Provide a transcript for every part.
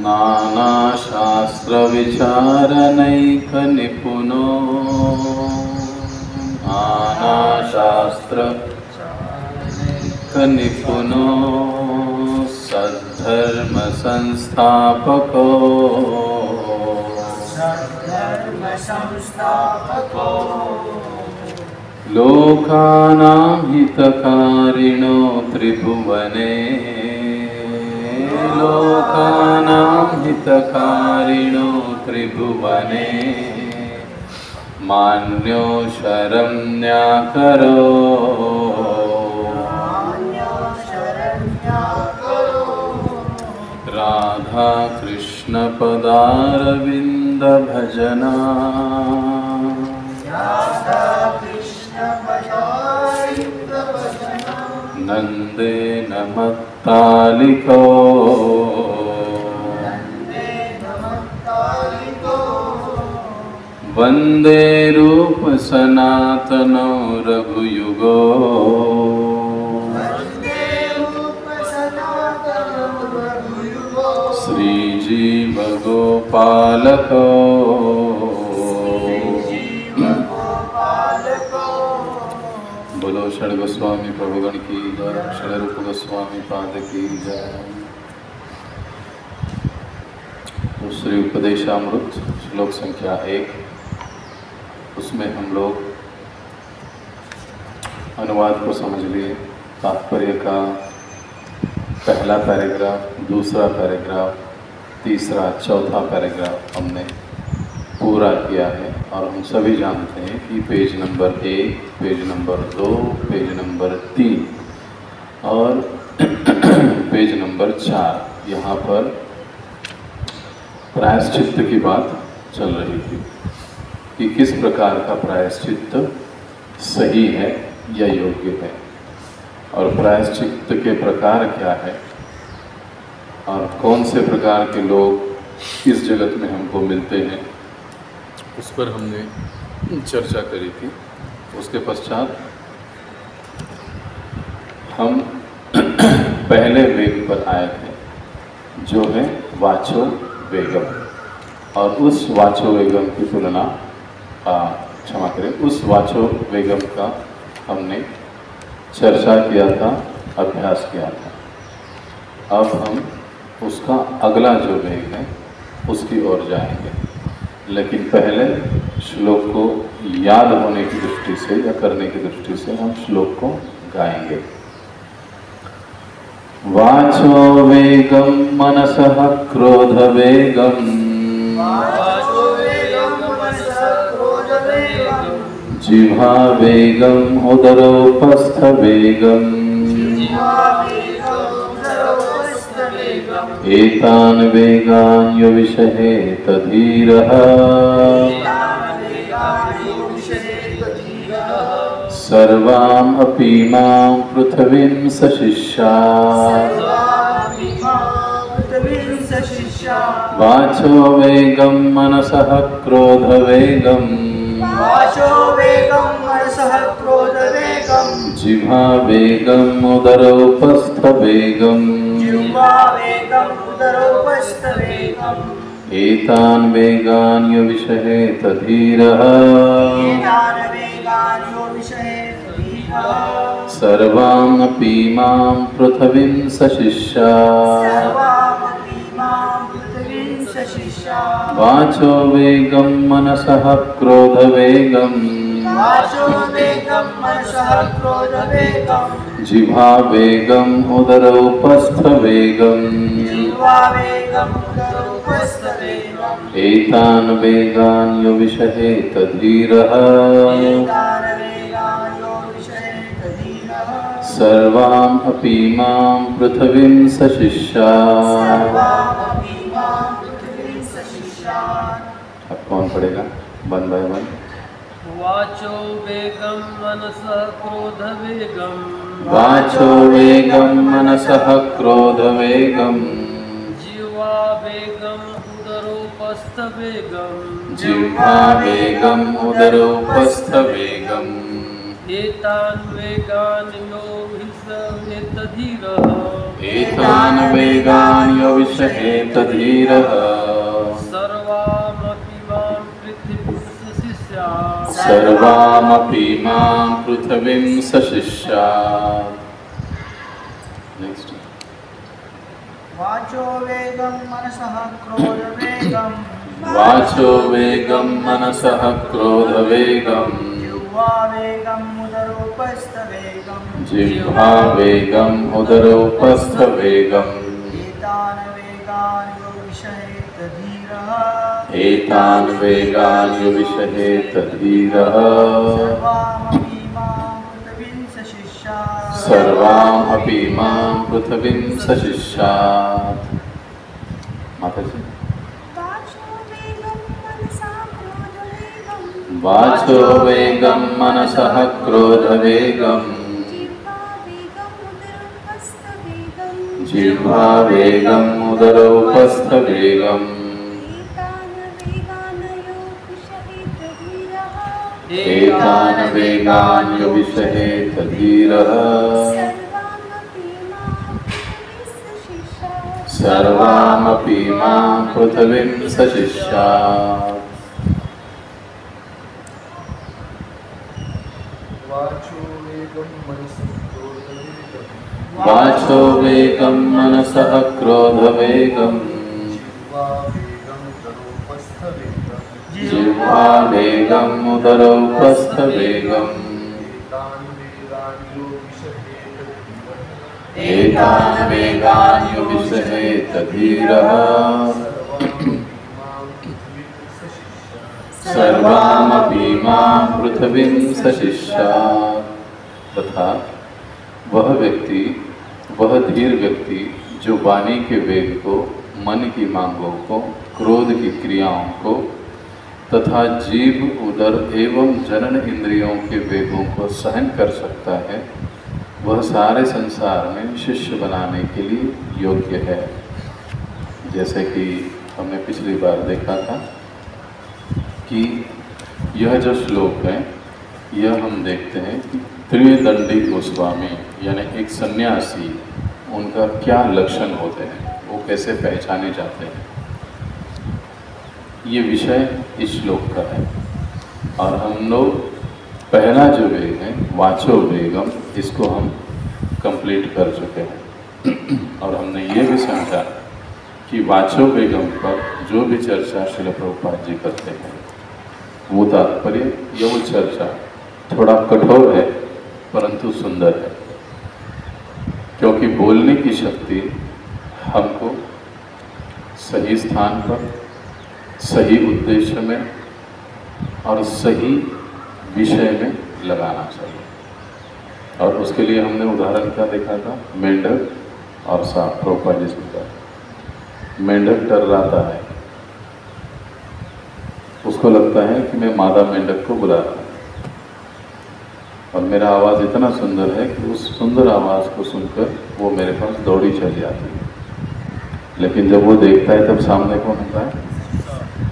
नानाशास्त्रविचारनैकनिपुनो नानाशास्त्रनिपुनो सद्धर्मसंस्थापको लोकानां हितकारिणो त्रिभुवने लोकानां हितकारिणो त्रिभुवने मान्यो शरण्याकरो राधा कृष्ण पदारविंद भजना नंदे नमत्तालिको वंदे रूप सनातनो रघुयुगो श्रीजीव गोपालको बोलो षड गोस्वामी प्रभुगण की जय, षड रूप गोस्वामी पाद की जय। तो श्री उपदेशामृत श्लोक संख्या 1, उसमें हम लोग अनुवाद को समझ लिए। तात्पर्य का पहला पैराग्राफ, दूसरा पैराग्राफ, तीसरा, चौथा पैराग्राफ हमने पूरा किया है। और हम सभी जानते हैं कि page number 1, page number 2, page number 3 और पेज नंबर 4 यहाँ पर प्रायश्चित्त की बात चल रही थी कि किस प्रकार का प्रायश्चित्त सही है या योग्य है, और प्रायश्चित्त के प्रकार क्या है, और कौन से प्रकार के लोग इस जगत में हमको मिलते हैं, उस पर हमने चर्चा करी थी। उसके पश्चात हम पहले वेग पर आए थे जो है वाचो वेगम, और उस वाचो वेगम की तुलना क्षमा करें, उस वाचो वेगम का हमने चर्चा किया था, अभ्यास किया था। अब हम उसका अगला जो वेग है उसकी ओर जाएंगे, लेकिन पहले श्लोक को याद होने की दृष्टि से या करने की दृष्टि से हम श्लोक को गाएंगे। वाचो वेगम मनसः क्रोध वेगम जिह्वा वेगम उदरोपस्थ वेगम एतान वेगान यो विषहेत धीरः सर्वां अपि मां पृथ्वीं सशिष्यात् वाचो वेगं मनसः क्रोध वेगं जिह्वा वेगं उदरोपस्थ वेगं एतान वेगान यो विषहेत धीरः सर्वां अपि मां पृथ्वीं सशिष्यात् वाचो वेगं मनसः क्रोध वेगं जिह्वा वेगं उदरोपस्थ वेगं एतान वेगान यो विषहेत धीरः सर्वां अपि मां पृथ्वीं सशिष्यात्। अब कौन पढ़ेगा? 1 by 1। वाचो वेगं मनसः क्रोध वेगं वाचो वेगं मनसः क्रोध वेगं जिह्वा वेगं उदरोपस्थ वेगं जिह्वा वेगं उदरोपस्थ वेगं एतान् वेगान् यो विषहेत धीरः एतान् वेगान् यो विषहेत धीरः सर्वामपि मां पृथिवीं सशिष्यात् सर्वामपि मां पृथिवीं सशिष्यात्। नेक्स्ट। वाचो वेगं मनसः क्रोधवेगं वाचो वेगं मनसः क्रोधवेगं जिह्वा वेगं उदरोपस्थवेगं जिह्वा वेगं उदरोपस्थवेगम् एतान् वेगान् यो विषहेत धीरः एतान् वेगान् यो विषहेत धीरः सर्वामपि मां पृथिवीं सशिष्यात् सर्वामपि मां पृथिवीं सशिष्यात्। माता जी। वाचो वेगं मनसः क्रोधवेगं जिह्वा वेगं उदरोपस्थवेगम् एतान् वेगान् यो विषहेत धीरः सर्वामपि मां पृथिवीं सशिष्यात्। वाचो वेगं मनसः क्रोधवेगं जिह्वा वेगं उदरोपस्थवेगम् एतान् वेगान् यो विषहेत धीरः सर्वामपि मां पृथिवीं सशिष्यात्। तथा वह व्यक्ति, वह धीर व्यक्ति जो वाणी के वेग को, मन की मांगों को, क्रोध की क्रियाओं को तथा जीभ, उदर एवं जनन इंद्रियों के वेगों को सहन कर सकता है, वह सारे संसार में शिष्य बनाने के लिए योग्य है। जैसे कि हमने पिछली बार देखा था कि यह जो श्लोक है, यह हम देखते हैं कि त्रिदंडी गोस्वामी यानी एक सन्यासी, उनका क्या लक्षण होते हैं, वो कैसे पहचाने जाते हैं, ये विषय इस श्लोक का है। और हम लोग पहला जो वेग है वाचो वेगम, इसको हम कंप्लीट कर चुके हैं। और हमने ये भी समझा कि वाचो वेगम पर जो भी चर्चा श्रील प्रभुपाद जी करते हैं, वो तात्पर्य या वो चर्चा थोड़ा कठोर है परंतु सुंदर है, क्योंकि बोलने की शक्ति हमको सही स्थान पर, सही उद्देश्य में और सही विषय में लगाना चाहिए। और उसके लिए हमने उदाहरण क्या देखा था, मेंढक और सांप। प्रभुपाद जी से कहा मेंढक टर्राता है, उसको लगता है कि मैं मादा मेंढक को बुला रहा हूँ और मेरा आवाज़ इतना सुंदर है कि उस सुंदर आवाज़ को सुनकर वो मेरे पास दौड़ी चली आती है। लेकिन जब वो देखता है तब सामने कौन होता है,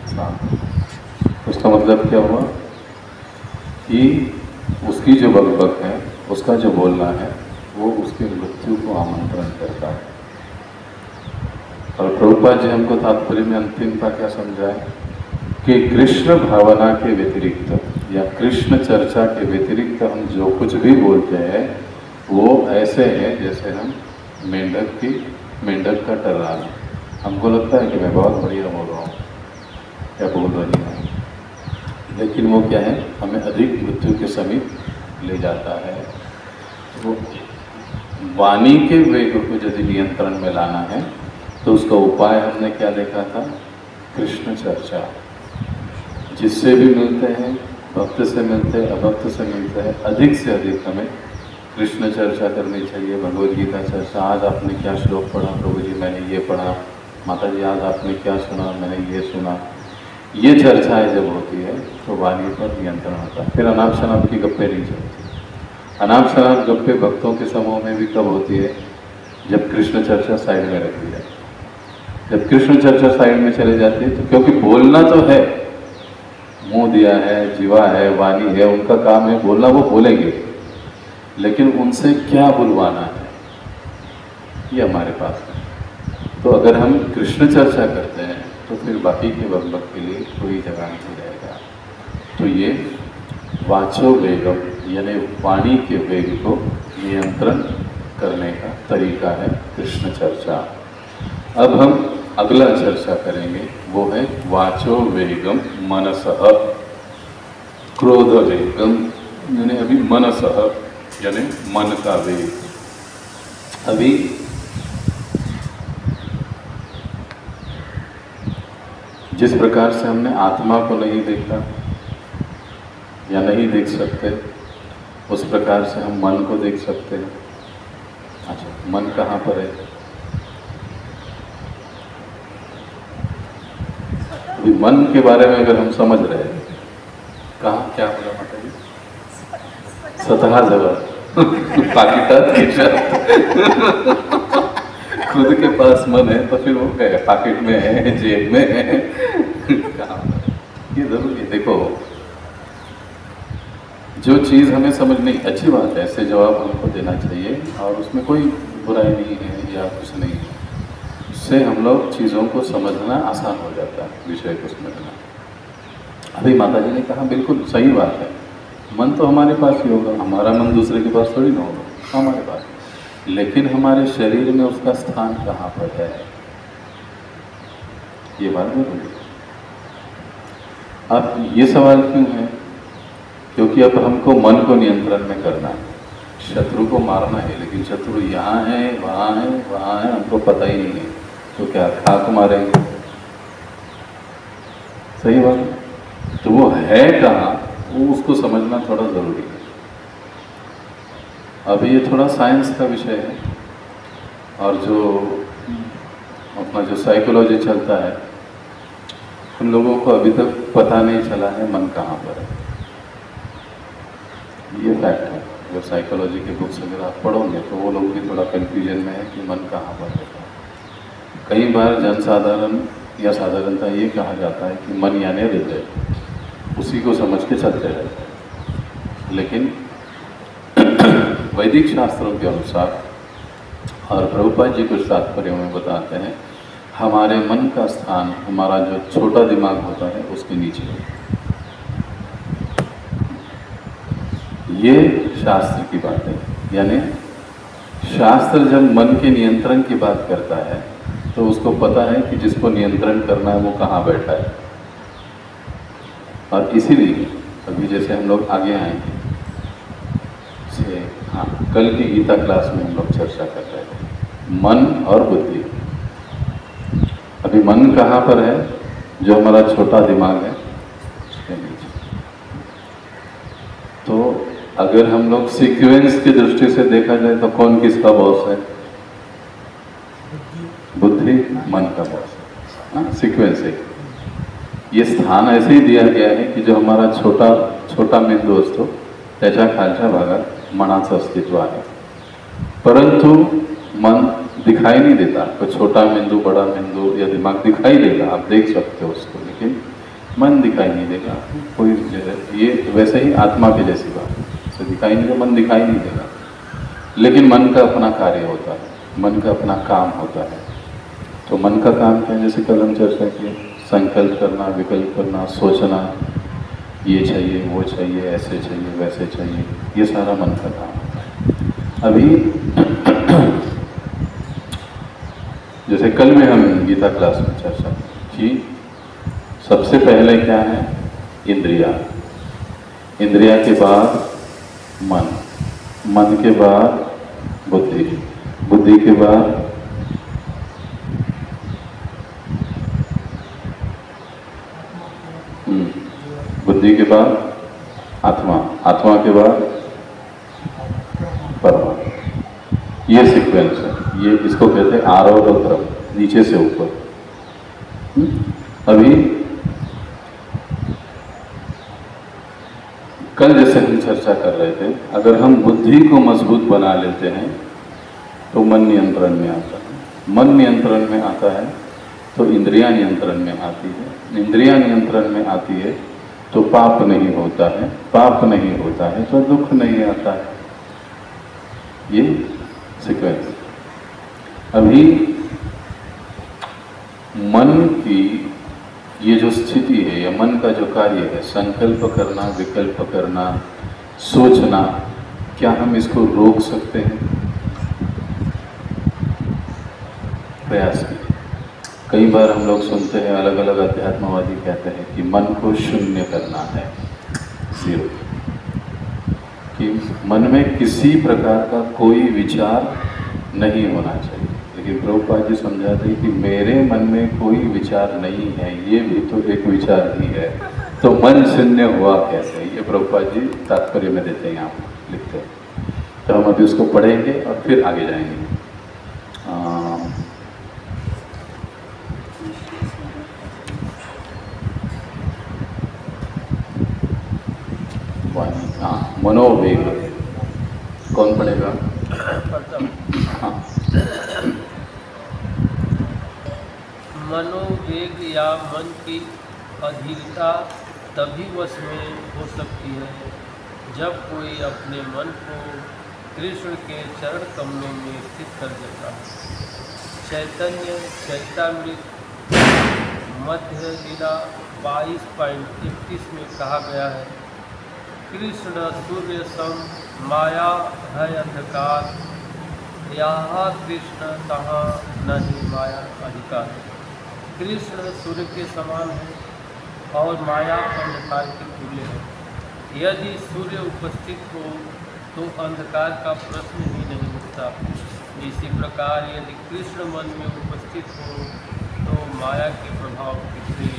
सांप। उसका मतलब क्या हुआ कि उसकी जो बकबक है, उसका जो बोलना है, वो उसकी मृत्यु को आमंत्रण करता है। और प्रभुपाद जी हमको तात्पर्य में अंतिमता क्या समझाए कि कृष्ण भावना के व्यतिरिक्त या कृष्ण चर्चा के व्यतिरिक्त हम जो कुछ भी बोलते हैं वो ऐसे है जैसे हम मेंढक का टर्राना। हमको लगता है कि मैं बहुत बढ़िया बोल रहा हूँ या बोल रही हूँ, लेकिन वो क्या है, हमें अधिक मृत्यु के समीप ले जाता है। वो वाणी के वेग को यदि नियंत्रण में लाना है तो उसका उपाय हमने क्या देखा था, कृष्ण चर्चा। जिससे भी मिलते हैं, भक्त से मिलते हैं, अभक्त से मिलते हैं, अधिक से अधिक हमें कृष्ण चर्चा करनी चाहिए, भगवद गीता चर्चा। आज आपने क्या श्लोक पढ़ा प्रभु जी, मैंने ये पढ़ा। माता जी आज आपने क्या सुना, मैंने ये सुना। ये चर्चाएं जब होती है तो वाणी पर नियंत्रण होता है। फिर अनाप शनाप की गप्पे नहीं चलती। अनाप शनाप गप्पे भक्तों के समूह में भी कब होती है, जब कृष्ण चर्चा साइड में रख दी जाए। जब कृष्ण चर्चा साइड में चले जाती है तो क्योंकि बोलना तो है, मुंह दिया है, जीवा है, वाणी है, उनका काम है बोलना, वो बोलेंगे, लेकिन उनसे क्या बुलवाना है ये हमारे पास है। तो अगर हम कृष्ण चर्चा करते हैं तो फिर बाकी के वक्त के लिए कोई जगह नहीं रहेगा। तो ये वाचो वेगम यानी वाणी के वेग को नियंत्रण करने का तरीका है कृष्ण चर्चा। अब हम अगला चर्चा करेंगे, वो है वाचो वेगम मनसः क्रोध वेगम, यानी अभी मनसः यानी मन का वेग। अभी जिस प्रकार से हमने आत्मा को नहीं देखा या नहीं देख सकते, उस प्रकार से हम मन को देख सकते हैं। अच्छा, मन कहाँ पर है? अभी मन के बारे में अगर हम समझ रहे हैं, कहाँ क्या बोला माता जी? स्वतः जगह पाकिटात खिशात खुद के पास मन है तो फिर वो क्या है, पॉकेट में है, जेब में है, कहाँ पर? ये जरूरी है। देखो, जो चीज़ हमें समझ नहीं, अच्छी बात है, ऐसे जवाब हमको देना चाहिए और उसमें कोई बुराई नहीं है या कुछ नहीं है। उससे हम लोग चीज़ों को समझना आसान हो जाता है, विषय को समझना। अभी माता जी ने कहा बिल्कुल सही बात है, मन तो हमारे पास ही होगा, हमारा मन दूसरे के पास थोड़ी ना होगा, हमारे पास। लेकिन हमारे शरीर में उसका स्थान कहाँ पर है, ये बात जरूरी है। अब ये सवाल क्यों है? क्योंकि अब हमको मन को नियंत्रण में करना है, शत्रु को मारना है, लेकिन शत्रु यहाँ है, वहाँ है, वहाँ है, हमको पता ही नहीं है, तो क्या खाक मारेंगे? सही बात है। तो वो है कहाँ, वो उसको समझना थोड़ा ज़रूरी है। अभी ये थोड़ा साइंस का विषय है, और जो अपना जो साइकोलॉजी चलता है, उन लोगों को अभी तक पता नहीं चला है मन कहाँ पर है। ये फैक्ट है। अगर साइकोलॉजी के बुक्स अगर आप पढ़ोगे तो वो लोग भी थोड़ा कन्फ्यूजन में है कि मन कहाँ पर है। कई बार जनसाधारण या साधारणता ये कहा जाता है कि मन यानी हृदय, उसी को समझ के चलते रहते हैं। लेकिन वैदिक शास्त्रों के अनुसार, और प्रभुपाद जी कुछ तात्पर्यों में बताते हैं, हमारे मन का स्थान, हमारा जो छोटा दिमाग होता है उसके नीचे है। ये शास्त्र की बात है। यानी शास्त्र जब मन के नियंत्रण की बात करता है तो उसको पता है कि जिसको नियंत्रण करना है वो कहाँ बैठा है। और इसीलिए अभी जैसे हम लोग आगे आएंगे, हाँ, कल की गीता क्लास में हम लोग चर्चा कर रहे थे मन और बुद्धि। अभी मन कहाँ पर है? जो हमारा छोटा दिमाग है उसके नीचे। तो अगर हम लोग सीक्वेंस की दृष्टि से देखा जाए तो कौन किसका बॉस है? बुद्धि मन का बॉस है। हाँ, सीक्वेंस है। ये स्थान ऐसे ही दिया गया है की जो हमारा छोटा मेंदू असतो त्याच्या खालच्या भागात मनाचं अस्तित्व आहे। परंतु मन दिखाई नहीं देता। तो छोटा मेंदू, बड़ा मेंदू या दिमाग दिखाई देगा, आप देख सकते हो उसको, लेकिन मन दिखाई नहीं देगा। कोई ये वैसे ही आत्मा की जैसी बात है, दिखाई नहीं देगा, मन दिखाई नहीं देगा, लेकिन मन का अपना कार्य होता है, मन का अपना काम होता है। तो मन का काम क्या है? जैसे कल हम चर्चा किए, संकल्प करना, विकल्प करना, सोचना, ये चाहिए, वो चाहिए, ऐसे चाहिए, वैसे चाहिए, ये सारा मन का काम होता है। अभी जैसे कल में हम गीता क्लास में चर्चा की, सबसे पहले क्या है? इंद्रिया, इंद्रिया के बाद मन, मन के बाद बुद्धि, बुद्धि के बाद बुद्धि के बाद आत्मा, आत्मा के बाद परमात्मा। ये सीक्वेंस है। ये इसको कहते हैं आरोह क्रम, नीचे से ऊपर। अभी कल जैसे हम चर्चा कर रहे थे, अगर हम बुद्धि को मजबूत बना लेते हैं तो मन नियंत्रण में आता है। मन नियंत्रण में आता है तो इंद्रियां नियंत्रण में आती है। इंद्रियां नियंत्रण में आती है तो पाप नहीं होता है, पाप नहीं होता है तो दुख नहीं आता है। ये सीक्वेंस। अभी मन की ये जो स्थिति है, या मन का जो कार्य है, संकल्प करना, विकल्प करना, सोचना, क्या हम इसको रोक सकते हैं? प्रयास कीजिए। कई बार हम लोग सुनते हैं, अलग अलग अध्यात्मवादी कहते हैं कि मन को शून्य करना है, जीरो, कि मन में किसी प्रकार का कोई विचार नहीं होना चाहिए। लेकिन प्रभुपाद जी समझाते हैं कि मेरे मन में कोई विचार नहीं है, ये भी तो एक विचार ही है, तो मन शून्य हुआ कैसे? ये प्रभुपाद जी तात्पर्य में देते हैं, यहाँ लिखते हैं। तो हम अभी उसको पढ़ेंगे और फिर आगे जाएंगे। मनोवेग कौन पढ़ेगा? हाँ। मनोवेग या मन की अधीरता तभी वश में हो सकती है जब कोई अपने मन को कृष्ण के चरण कमलों में स्थित कर देता है। चैतन्य चैतामृत मध्य लीला 22.31 में कहा गया है, कृष्ण सूर्य सम माया है अंधकार, यहाँ कृष्ण तहाँ नहीं माया अधिकार। कृष्ण सूर्य के समान है और माया अंधकार के तुल्य है। यदि सूर्य उपस्थित हो तो अंधकार का प्रश्न ही नहीं उठता। इसी प्रकार यदि कृष्ण मन में उपस्थित हो तो माया के प्रभाव से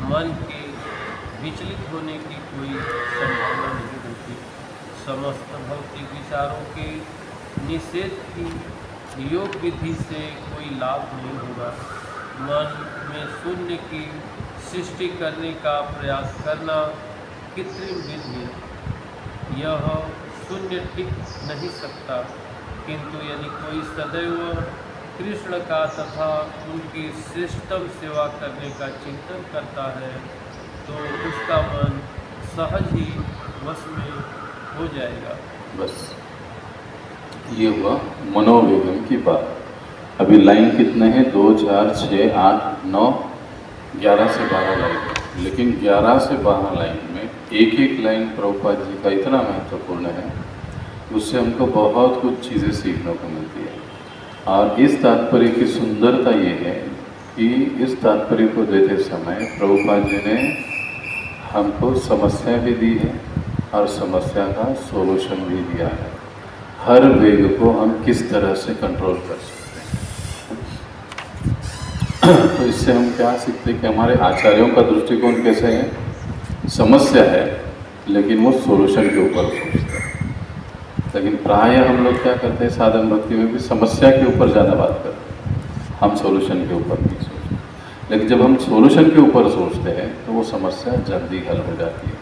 मन के विचलित होने की कोई संभावना नहीं होती। समस्त भौतिक विचारों के निषेध की योग विधि से कोई लाभ नहीं होगा। मन में शून्य की सृष्टि करने का प्रयास करना कृत्रिम विधि है। यह शून्य टिक नहीं सकता, किंतु यदि कोई सदैव कृष्ण का तथा उनकी श्रेष्ठतम सेवा करने का चिंतन करता है तो उसका मन सहज ही वश में हो जाएगा। बस ये हुआ मनोवेगम की बात। अभी लाइन कितने हैं? 2, 4, 6, 8, 9, 11 से 12 लाइन। लेकिन 11 से 12 लाइन में एक एक लाइन प्रभुपाद जी का इतना महत्वपूर्ण है, उससे हमको बहुत कुछ चीज़ें सीखने को मिलती है। और इस तात्पर्य की सुंदरता ये है कि इस तात्पर्य को देते समय प्रभुपाद जी ने हमको समस्या भी दी है और समस्या का सोल्यूशन भी दिया है। हर वेग को हम किस तरह से कंट्रोल कर सकते हैं। तो इससे हम क्या सीखते हैं कि हमारे आचार्यों का दृष्टिकोण कैसे है? समस्या है लेकिन वो सोल्यूशन के ऊपर सोचते हैं। लेकिन प्रायः हम लोग क्या करते हैं, साधन भक्ति में भी समस्या के ऊपर ज़्यादा बात करते हैं, हम सोल्यूशन के ऊपर नहीं सोचते। लेकिन जब हम सोल्यूशन के ऊपर सोचते हैं तो वो समस्या जल्दी हल हो जाती है।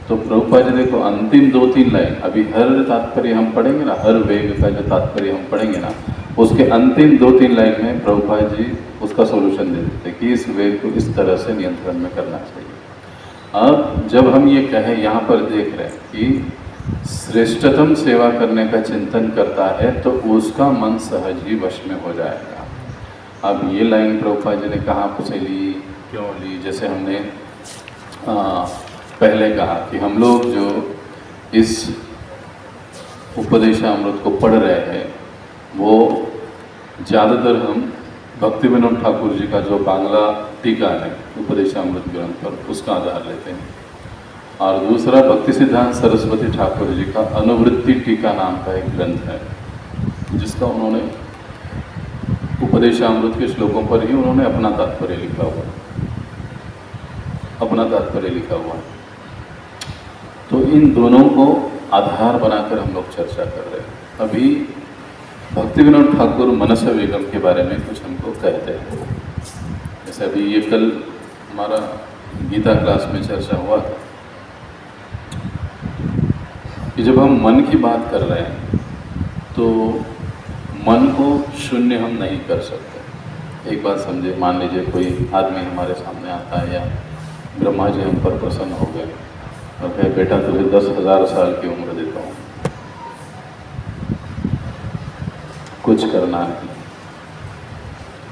तो प्रभुपाद जी देखो, अंतिम 2-3 लाइन, अभी हर तात्पर्य हम पढ़ेंगे ना, हर वेग का जो तात्पर्य हम पढ़ेंगे ना, उसके अंतिम 2-3 लाइन में प्रभुपाद जी उसका सोल्यूशन दे देते हैं कि इस वेग को इस तरह से नियंत्रण में करना चाहिए। अब जब हम ये कहें, यहाँ पर देख रहे हैं कि श्रेष्ठतम सेवा करने का चिंतन करता है तो उसका मन सहज ही वश में हो जाएगा। अब ये लाइन प्रभुपाद जी ने कहाँ से ली, क्यों ली? जैसे हमने पहले कहा कि हम लोग जो इस उपदेशामृत को पढ़ रहे हैं वो ज़्यादातर हम भक्ति विनोद ठाकुर जी का जो बांग्ला टीका है उपदेशामृत ग्रंथ पर, उसका आधार लेते हैं। और दूसरा भक्ति सिद्धांत सरस्वती ठाकुर जी का अनुवृत्ति टीका नाम का एक ग्रंथ है, जिसका उन्होंने उपदेशामृत के श्लोकों पर ही उन्होंने अपना तात्पर्य लिखा हुआ है, अपना तात्पर्य लिखा हुआ है। तो इन दोनों को आधार बनाकर हम लोग चर्चा कर रहे हैं। अभी भक्ति विनोद ठाकुर मनस वेगम के बारे में कुछ हमको कहते हैं। जैसे अभी ये कल हमारा गीता क्लास में चर्चा हुआ था कि जब हम मन की बात कर रहे हैं तो मन को शून्य हम नहीं कर सकते। एक बात समझे, मान लीजिए कोई आदमी हमारे सामने आता है या ब्रह्मा जी हम पर प्रसन्न हो गए और कहे, बेटा तुझे 10,000 साल की उम्र देता हूँ, कुछ करना नहीं,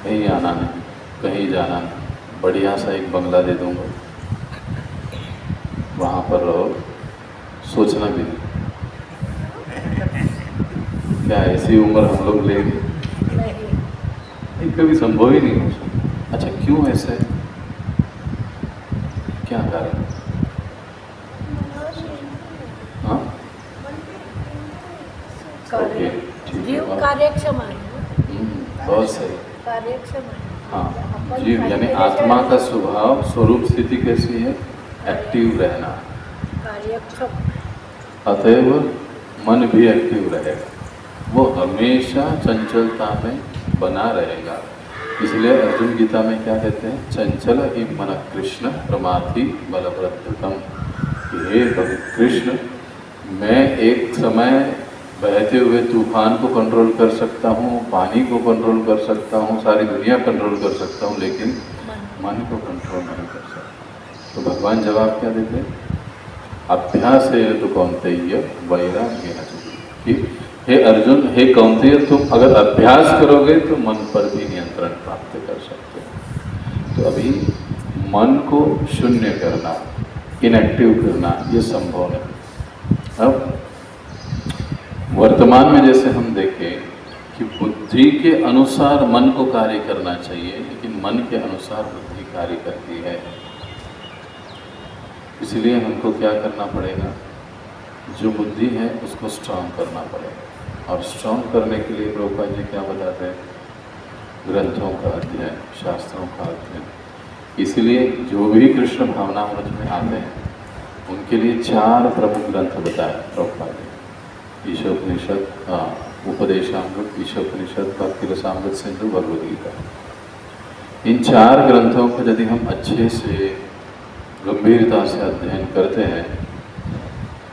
कहीं आना नहीं, कहीं जाना, बढ़िया सा एक बंगला दे दूँगा, वहाँ पर रहो, सोचना भी नहीं। क्या ऐसी उम्र हम लोग लेंगे? नहीं, कभी संभव ही नहीं हो सकता। अच्छा, क्यों ऐसे? क्या कारण? हाँ, ओके, ठीक है, जीव कार्यक्षम है, बहुत सही। कार्यक्षम है। हाँ, जीव यानी आत्मा का स्वभाव, स्वरूप स्थिति कैसी है? एक्टिव रहना। कार्यक्षम। अतएव मन भी एक्टिव रहेगा, वो हमेशा चंचलता में बना रहेगा। इसलिए अर्जुन गीता में क्या कहते हैं? चंचल ही मन कृष्ण प्रमाथि बलवृद्धतम। हे कृष्ण, मैं एक समय बहते हुए तूफान को कंट्रोल कर सकता हूँ, पानी को कंट्रोल कर सकता हूँ, सारी दुनिया कंट्रोल कर सकता हूँ, लेकिन मन को कंट्रोल नहीं कर सकता। तो भगवान जवाब क्या देते हैं? अभ्यास है तो कौन्तेय वैराग्य कि हे अर्जुन, हे कौन्तेय, तुम अगर अभ्यास करोगे तो मन पर भी नियंत्रण प्राप्त कर सकते हो। तो अभी मन को शून्य करना, इनएक्टिव करना, ये संभव नहीं। अब वर्तमान में जैसे हम देखें कि बुद्धि के अनुसार मन को कार्य करना चाहिए, लेकिन मन के अनुसार बुद्धि कार्य करती है। इसलिए हमको क्या करना पड़ेगा? जो बुद्धि है उसको स्ट्रांग करना पड़ेगा। और स्ट्रांग करने के लिए प्रभुपाद जी क्या बताते हैं? ग्रंथों का अध्ययन, शास्त्रों का अध्ययन। इसलिए जो भी कृष्ण भावनामृत में आते हैं उनके लिए 4 प्रमुख ग्रंथ बताए प्रभुपाद जी। ईशोपनिषद, उपदेशामृत, ईशोपनिषद, भक्ति रसामृत सिंधु, भगवद गीता। इन 4 ग्रंथों को यदि हम अच्छे से गंभीरता से अध्ययन करते हैं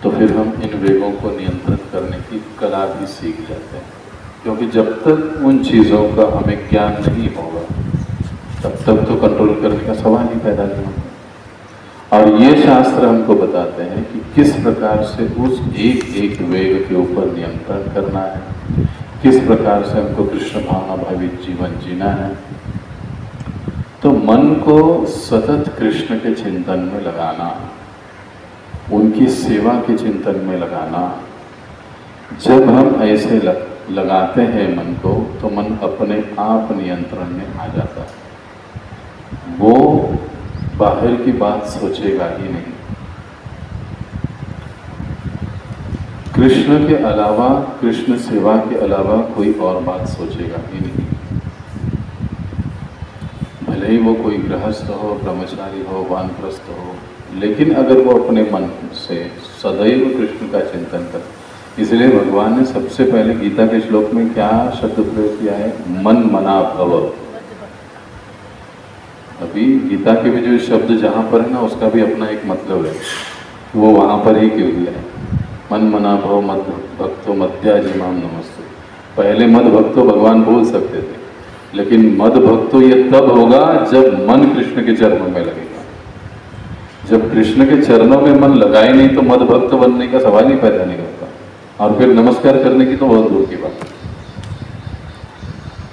तो फिर हम इन वेगों को नियंत्रित करने की कला भी सीख जाते हैं। क्योंकि जब तक उन चीज़ों का हमें ज्ञान नहीं होगा तब तक तो कंट्रोल करने का सवाल ही पैदा नहीं होगा। और ये शास्त्र हमको बताते हैं कि किस प्रकार से उस एक एक वेग के ऊपर नियंत्रण करना है, किस प्रकार से हमको कृष्ण भावना भावित जीवन जीना है। तो मन को सतत कृष्ण के चिंतन में लगाना, उनकी सेवा के चिंतन में लगाना। जब हम ऐसे लगाते हैं मन को तो मन अपने आप नियंत्रण में आ जाता है। वो बाहर की बात सोचेगा ही नहीं। कृष्ण के अलावा, कृष्ण सेवा के अलावा कोई और बात सोचेगा ही नहीं। भले ही वो कोई गृहस्थ हो, ब्रह्मचारी हो, वानप्रस्थ हो, लेकिन अगर वो अपने मन से सदैव कृष्ण का चिंतन करे। इसलिए भगवान ने सबसे पहले गीता के श्लोक में क्या शब्द प्रयोग किया है? मन मना भव। अभी गीता के भी जो शब्द जहाँ पर है ना, उसका भी अपना एक मतलब है, वो वहाँ पर ही क्यों दिया है? मन मना भव मद भक्तो मध्याजिमाम नमस्ते। पहले मद भक्तो भगवान बोल सकते थे, लेकिन मद भक्तो ये तब होगा जब मन कृष्ण के चरणों में लगेगा। जब कृष्ण के चरणों में मन लगाए नहीं तो मद भक्त बनने का सवाल ही पैदा नहीं होता, और फिर नमस्कार करने की तो बहुत दूर की बात है।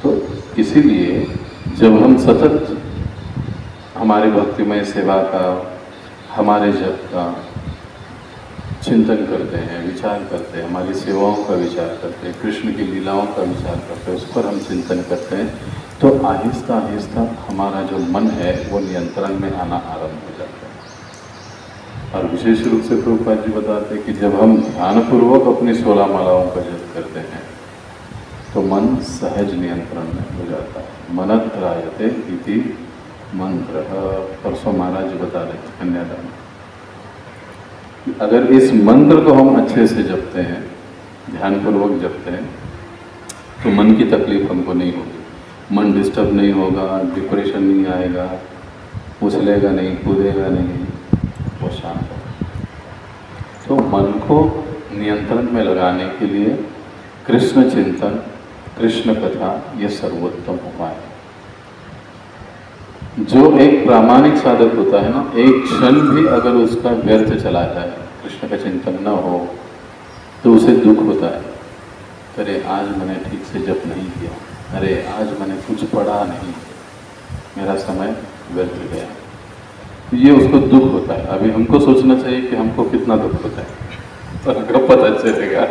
तो इसीलिए जब हम सतत हमारे भक्तिमय सेवा का, हमारे जप का चिंतन करते हैं, विचार करते हैं, हमारी सेवाओं का विचार करते हैं, कृष्ण की लीलाओं का विचार करते हैं, उस पर हम चिंतन करते हैं, तो आहिस्ता आहिस्ता हमारा जो मन है वो नियंत्रण में आना आरंभ हो जाता है। और विशेष रूप से प्रभुपाद जी बताते हैं कि जब हम ध्यानपूर्वक अपनी 16 मालाओं का जप करते हैं तो मन सहज नियंत्रण में हो जाता है। मनत्रायते इति मंत्र, परसों महाराज जी बता रहे थे कन्यादान। अगर इस मंत्र को हम अच्छे से जपते हैं, ध्यानपूर्वक जपते हैं, तो मन की तकलीफ हमको नहीं होगी। मन डिस्टर्ब नहीं होगा, डिप्रेशन नहीं आएगा, उछलेगा नहीं, कूदेगा नहीं, वो शांत होगा। तो मन को नियंत्रण में लगाने के लिए कृष्ण चिंतन, कृष्ण कथा ये सर्वोत्तम उपाय है। जो एक प्रामाणिक साधक होता है ना, एक क्षण भी अगर उसका व्यर्थ चला जाए, कृष्ण का चिंतन न हो, तो उसे दुख होता है। अरे आज मैंने ठीक से जप नहीं किया, अरे आज मैंने कुछ पढ़ा नहीं, मेरा समय व्यर्थ गया। तो ये उसको दुख होता है। अभी हमको सोचना चाहिए कि हमको कितना दुख होता है, तो हमको पता चलेगा।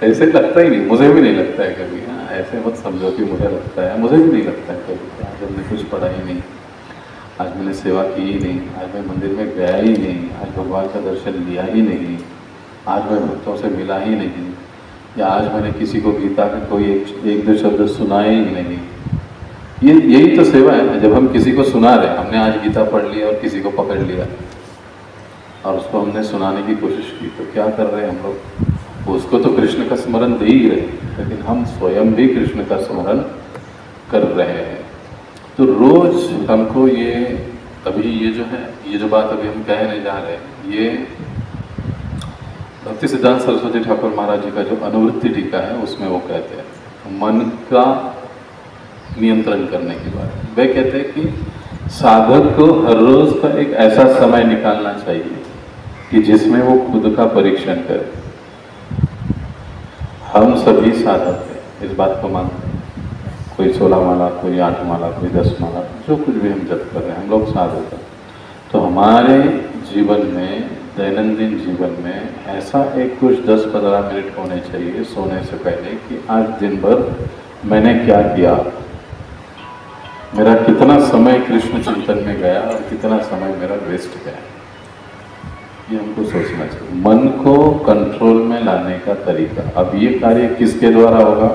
ऐसे लगता ही नहीं, मुझे भी नहीं लगता है कभी। हाँ, ऐसे मत समझो कि मुझे लगता है, मुझे भी नहीं लगता है कभी। आज हमने कुछ पढ़ा ही नहीं, आज मैंने सेवा की ही नहीं, आज मैं मंदिर में गया ही नहीं, आज भगवान का दर्शन लिया ही नहीं, आज मैं भक्तों से मिला ही नहीं, या आज मैंने किसी को गीता का कोई एक दो शब्द सुनाए ही नहीं। यही तो सेवा है ना। जब हम किसी को सुना रहे, हमने आज गीता पढ़ ली और किसी को पकड़ लिया और उसको हमने सुनाने की कोशिश की, तो क्या कर रहे हैं हम लोग? उसको तो कृष्ण का स्मरण दे ही रहे, लेकिन हम स्वयं भी कृष्ण का स्मरण कर रहे हैं। तो रोज हमको ये अभी ये जो बात अभी हम कहने जा रहे हैं, ये भक्ति सिद्धांत सरस्वती ठाकुर महाराज जी का जो अनुवृत्ति टीका है उसमें वो कहते हैं मन का नियंत्रण करने के बारे में। वे कहते हैं कि साधक को हर रोज का एक ऐसा समय निकालना चाहिए कि जिसमें वो खुद का परीक्षण करे। हम सभी साधक हैं, इस बात को मानते हैं। कोई 16 माला, कोई 8 माला, कोई 10 माला, जो कुछ भी हम जप कर रहे हैं, हम लोग साधक हैं। तो हमारे जीवन में, दैनंदिन जीवन में ऐसा एक कुछ 10-15 मिनट होने चाहिए सोने से पहले कि आज दिन भर मैंने क्या किया, मेरा कितना समय कृष्ण चिंतन में गया और कितना समय मेरा वेस्ट गया। ये हमको सोचना चाहिए। मन को कंट्रोल में लाने का तरीका। अब ये कार्य किसके द्वारा होगा?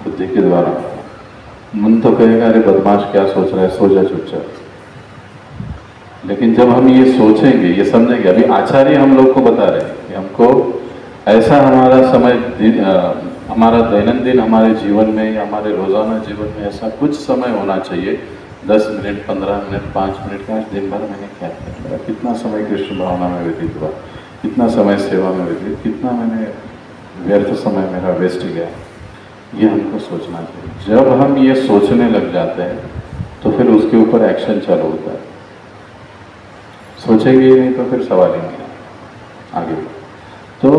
बुद्धि के द्वारा। मन तो कहेगा अरे बदमाश क्या सोच रहा है, सो जा चुपचाप। लेकिन जब हम ये सोचेंगे, ये समझेंगे, अभी आचार्य हम लोग को बता रहे हैं कि हमको ऐसा हमारा समय, हमारा दैनंदिन हमारे जीवन में या हमारे रोजाना जीवन में ऐसा कुछ समय होना चाहिए, 10 मिनट, 15 मिनट, 5 मिनट का। दिन भर मैंने क्या किया, मेरा कितना समय कृष्ण भावना में व्यतीत हुआ, कितना समय सेवा में व्यतीत, कितना मैंने व्यर्थ समय मेरा वेस्ट गया। ये हमको सोचना चाहिए। जब हम ये सोचने लग जाते हैं तो फिर उसके ऊपर एक्शन चालू होता है। सोचेंगे ही नहीं तो फिर सवाल ही नहीं आगे। तो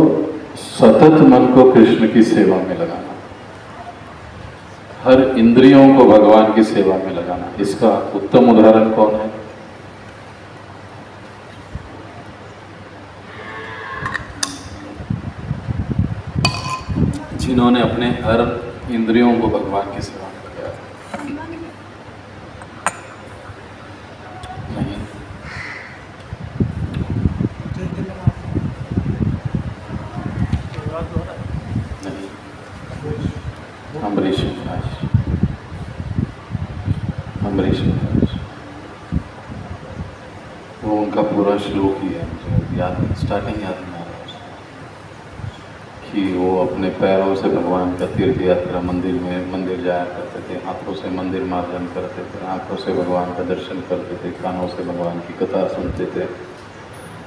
सतत मन को कृष्ण की सेवा में लगाना, हर इंद्रियों को भगवान की सेवा में लगाना, इसका उत्तम उदाहरण कौन है? जिन्होंने अपने हर इंद्रियों को भगवान की सेवा में लगाया। नहीं, अम्बरीश महाराज, वो उनका पूरा श्लोक ही है, मुझे याद, स्टार्टिंग याद नहीं आ रहा कि वो अपने पैरों से भगवान का तीर्थ यात्रा मंदिर जाया करते थे, हाथों से मंदिर मार्जन करते थे, आंखों से भगवान का दर्शन करते थे, कानों से भगवान की कथा सुनते थे।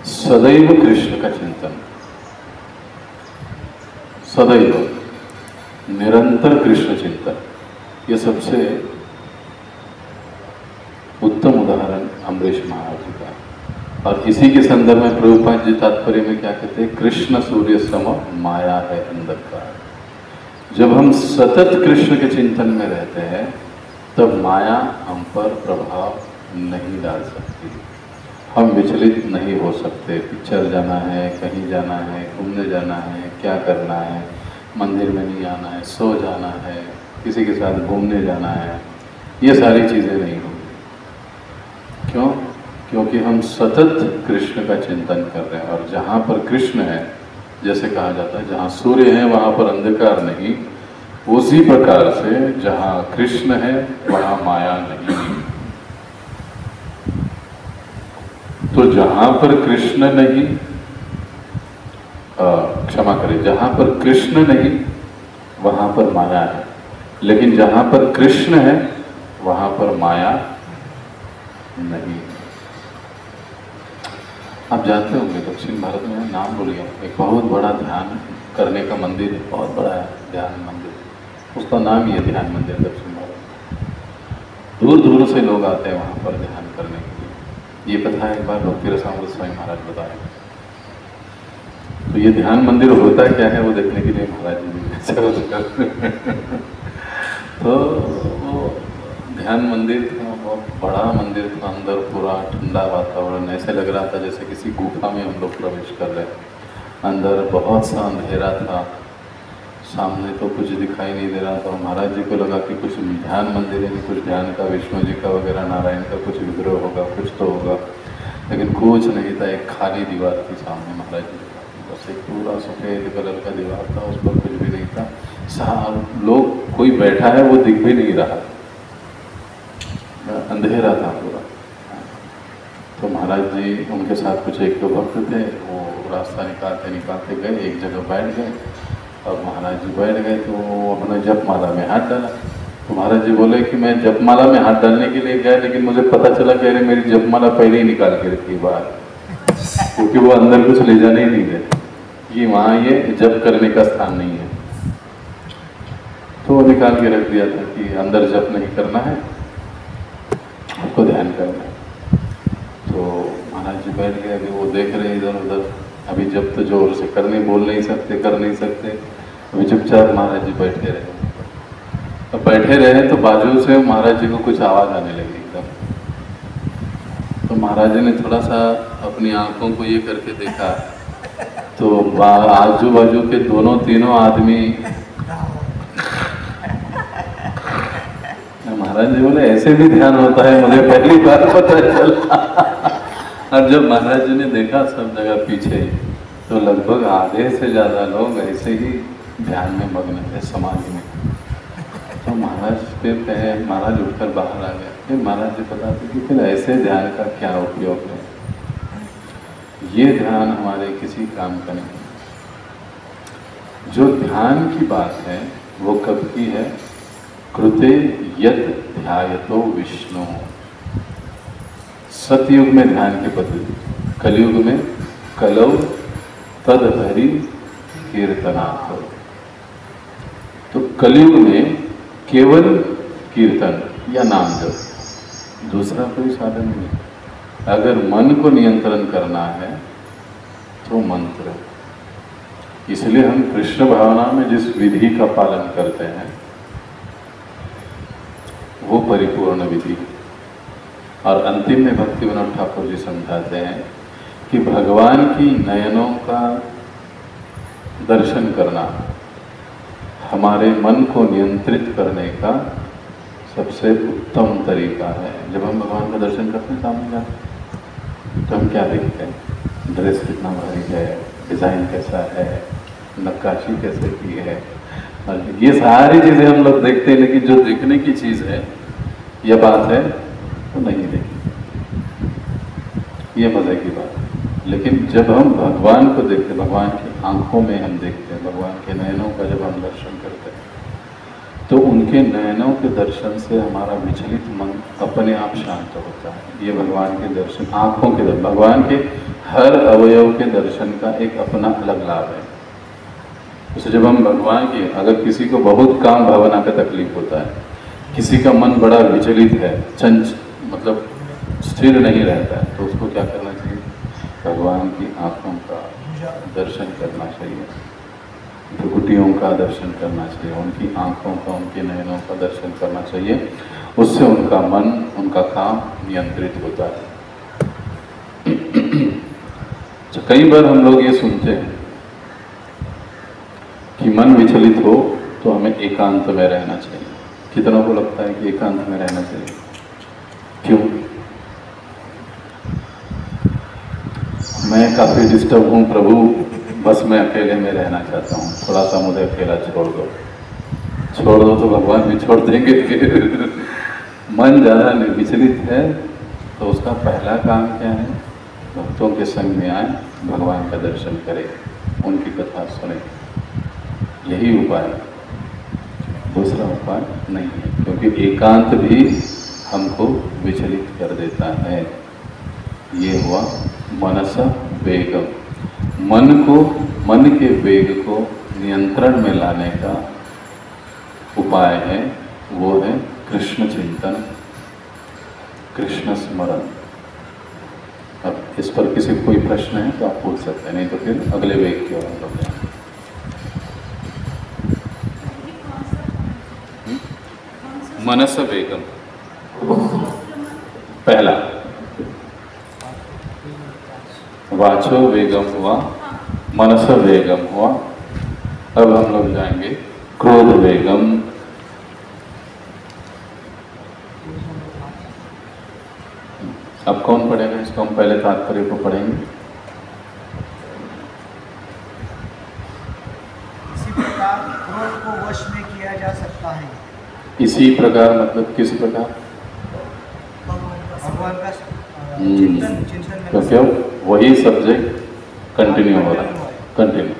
सदैव कृष्ण का चिंतन, सदैव निरंतर कृष्ण चिंतन, ये सबसे उत्तम उदाहरण अम्बरीश महाराज जी का। और इसी के संदर्भ में प्रभुपाद जी तात्पर्य में क्या कहते हैं? कृष्ण सूर्य सम माया है अंधकार। जब हम सतत कृष्ण के चिंतन में रहते हैं तब माया हम पर प्रभाव नहीं डाल सकती, हम विचलित नहीं हो सकते। पिक्चर जाना है, कहीं जाना है, घूमने जाना है, क्या करना है, मंदिर में नहीं आना है, सो जाना है, किसी के साथ घूमने जाना है, ये सारी चीज़ें नहीं होंगी। क्यों? क्योंकि हम सतत कृष्ण का चिंतन कर रहे हैं। और जहाँ पर कृष्ण है, जैसे कहा जाता है जहाँ सूर्य है वहाँ पर अंधकार नहीं, उसी प्रकार से जहाँ कृष्ण है वहाँ माया नहीं। तो जहाँ पर कृष्ण नहीं, क्षमा करें, जहाँ पर कृष्ण नहीं वहाँ पर माया है, लेकिन जहाँ पर कृष्ण है वहाँ पर माया नहीं। आप जानते होंगे दक्षिण भारत में, नाम बोलिए, एक बहुत बड़ा ध्यान करने का मंदिर, बहुत बड़ा है ध्यान मंदिर, उसका नाम ही है ध्यान मंदिर दक्षिण भारत। दूर दूर से लोग आते हैं वहाँ पर ध्यान करने के लिए। ये कथा एक बार भक्ति रसामृत स्वामी महाराज बताए। तो ये ध्यान मंदिर होता क्या है वो देखने के लिए महाराज जी तो वो ध्यान मंदिर था, बहुत बड़ा मंदिर था, अंदर पूरा ठंडा वातावरण, ऐसे लग रहा था जैसे किसी गुफा में हम लोग प्रवेश कर रहे हैं। अंदर बहुत सा अंधेरा था, सामने तो कुछ दिखाई नहीं दे रहा था। महाराज जी को लगा कि कुछ ध्यान मंदिर है, कुछ ध्यान का, विष्णु जी का वगैरह, नारायण का कुछ विग्रह होगा, कुछ तो होगा, लेकिन कुछ नहीं था। एक खाली दीवार थी सामने महाराज जी, बस एक पूरा सफ़ेद कलर का दीवार था, उस पर कुछ भी नहीं था। लोग कोई बैठा है वो दिख भी नहीं रहा, अंधेरा था पूरा। तो महाराज जी उनके साथ कुछ एक दो भक्त थे, वो रास्ता निकालते निकालते गए, एक जगह बैठ गए और महाराज जी बैठ गए। तो वो अपने जपमाला में हाथ डाला। तो महाराज जी बोले कि मैं जपमाला में हाथ डालने के लिए गया, लेकिन मुझे पता चला कि अरे मेरी जपमाला पहले ही निकाल के रखी बाहर, क्योंकि वो अंदर कुछ ले जाने ही नहीं गए कि वहाँ ये जप करने का स्थान नहीं है। तो वो निकाल के रख दिया था कि अंदर जप नहीं करना है, आपको ध्यान करना है। तो महाराज जी बैठ गए, अभी वो देख रहे इधर उधर, अभी जब तो जोर से कर नहीं सकते, अभी चुपचाप महाराज जी बैठे रहे। तो बैठे रहे तो बाजू से महाराज जी को कुछ आवाज़ आने लगी एकदम। तो महाराज जी ने थोड़ा सा अपनी आंखों को ये करके देखा, तो आजू बाजू के दोनों तीनों आदमी, महाराज जी बोले ऐसे भी ध्यान होता है, मुझे पहली बार पता चला। और जब महाराज जी ने देखा सब जगह पीछे, तो लगभग आधे से ज़्यादा लोग ऐसे ही ध्यान में मग्न थे, समाधि में। तो महाराज उठकर बाहर आ गए। फिर महाराज जी बताते कि फिर ऐसे ध्यान का क्या उपयोग है, ये ध्यान हमारे किसी काम का नहीं। जो ध्यान की बात है वो कब की है? कृते यत् ध्यायतो विष्णु। सतयुग में ध्यान की पद्धति, कलयुग में कलौ तद हरि कीर्तनाथ। तो कलयुग में केवल कीर्तन या नाम जप, दूसरा कोई साधन नहीं। अगर मन को नियंत्रण करना है तो मंत्र। इसलिए हम कृष्ण भावना में जिस विधि का पालन करते हैं वो परिपूर्ण विधि। और अंतिम में भक्ति विनोद ठाकुर जी समझाते हैं कि भगवान की नयनों का दर्शन करना हमारे मन को नियंत्रित करने का सबसे उत्तम तरीका है। जब हम भगवान का दर्शन करते हैं सामने जाते तो हम क्या देखते हैं? ड्रेस कितना भारी है, डिज़ाइन कैसा है, नक्काशी कैसे की है, और ये सारी चीज़ें हम लोग देखते हैं। लेकिन जो देखने की चीज़ है, यह बात है तो नहीं देखी, ये मज़े की बात है। लेकिन जब हम भगवान को देखते, भगवान की आंखों में हम देखते हैं, भगवान के नयनों का जब हम दर्शन करते हैं, तो उनके नयनों के दर्शन से हमारा विचलित मन अपने आप शांत होता है। ये भगवान के दर्शन, आँखों के दर्शन, भगवान के हर अवयव के दर्शन का एक अपना अलग लाभ है। जैसे जब हम भगवान की, अगर किसी को बहुत काम भावना का तकलीफ होता है, किसी का मन बड़ा विचलित है, मतलब स्थिर नहीं रहता है, तो उसको क्या करना चाहिए? भगवान की आँखों का दर्शन करना चाहिए, भ्रुकुटियों का दर्शन करना चाहिए, उनकी आँखों का, उनके नयनों का दर्शन करना चाहिए। उससे उनका मन, उनका काम नियंत्रित होता है। तो कई बार हम लोग ये सुनते हैं कि मन विचलित हो तो हमें एकांत में रहना चाहिए। कितनों को लगता है कि एकांत में रहना चाहिए? क्यों? मैं काफ़ी डिस्टर्ब हूँ प्रभु, बस मैं अकेले में रहना चाहता हूँ, थोड़ा सा मुझे अकेला छोड़ दो तो भगवान भी छोड़ देंगे। मन ज़्यादा विचलित है तो उसका पहला काम क्या है? भक्तों के संग में आए, भगवान का दर्शन करें, उनकी कथा सुने, यही उपाय है, दूसरा उपाय नहीं है। क्योंकि एकांत भी हमको विचलित कर देता है। ये हुआ मनस वेगम। मन के वेग को नियंत्रण में लाने का उपाय है, वो है कृष्ण चिंतन, कृष्ण स्मरण। अब इस पर किसी को कोई प्रश्न है तो आप पूछ सकते हैं, नहीं तो फिर अगले वेग की ओर हम लोग जाएं। मनस वेगम। पहला वाचो वेगम हुआ, मनस वेगम हुआ। अब हम लोग जाएंगे क्रोध वेगम। अब कौन पढ़ेगा इसको? हम पहले तात्पर्य को पढ़ेंगे। इसी प्रकार क्रोध को वश में किया जा सकता है। इसी प्रकार मतलब किस प्रकार? भगवान का चिंतन तो में क्या वही सब्जेक्ट कंटिन्यू हो रहा है, कंटिन्यू,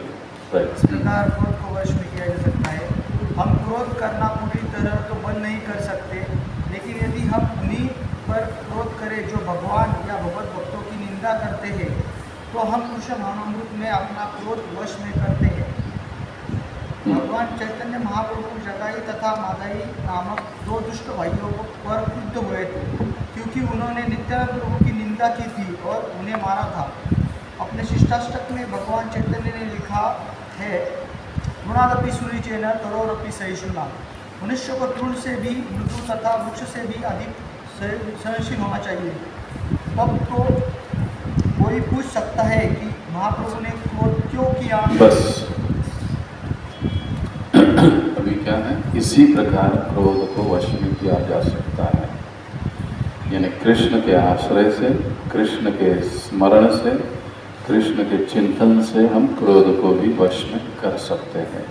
राइट। इस प्रकार क्रोध को वश में किया जा सकता है। हम क्रोध करना पूरी तरह तो बंद नहीं कर सकते, लेकिन यदि हम उन्हीं पर क्रोध करें जो भगवान या भगवत भक्तों की निंदा करते हैं, तो हम कृष्ण भावनामृत में अपना क्रोध वश में करते हैं। भगवान चैतन्य महाप्रभु जगाई तथा मादाई नामक दो दुष्ट भाइयों पर क्रुद्ध हुए थे, क्योंकि उन्होंने नित्यानंद प्रभु की निंदा की थी और उन्हें मारा था। अपने शिष्टाष्टक में भगवान चैतन्य ने लिखा है, गुणादपि सुनिचेन तरोरपि सहिष्णुना। मनुष्य को तृण से भी मृदु तथा वृक्ष से भी अधिक सहनशील होना चाहिए। तब तो कोई पूछ सकता है कि महाप्रभु ने क्रोध क्यों किया? बस अभी क्या है, इसी प्रकार क्रोध को वश में किया जा सकता है, यानी कृष्ण के आश्रय से, कृष्ण के स्मरण से, कृष्ण के चिंतन से हम क्रोध को भी वश में कर सकते हैं।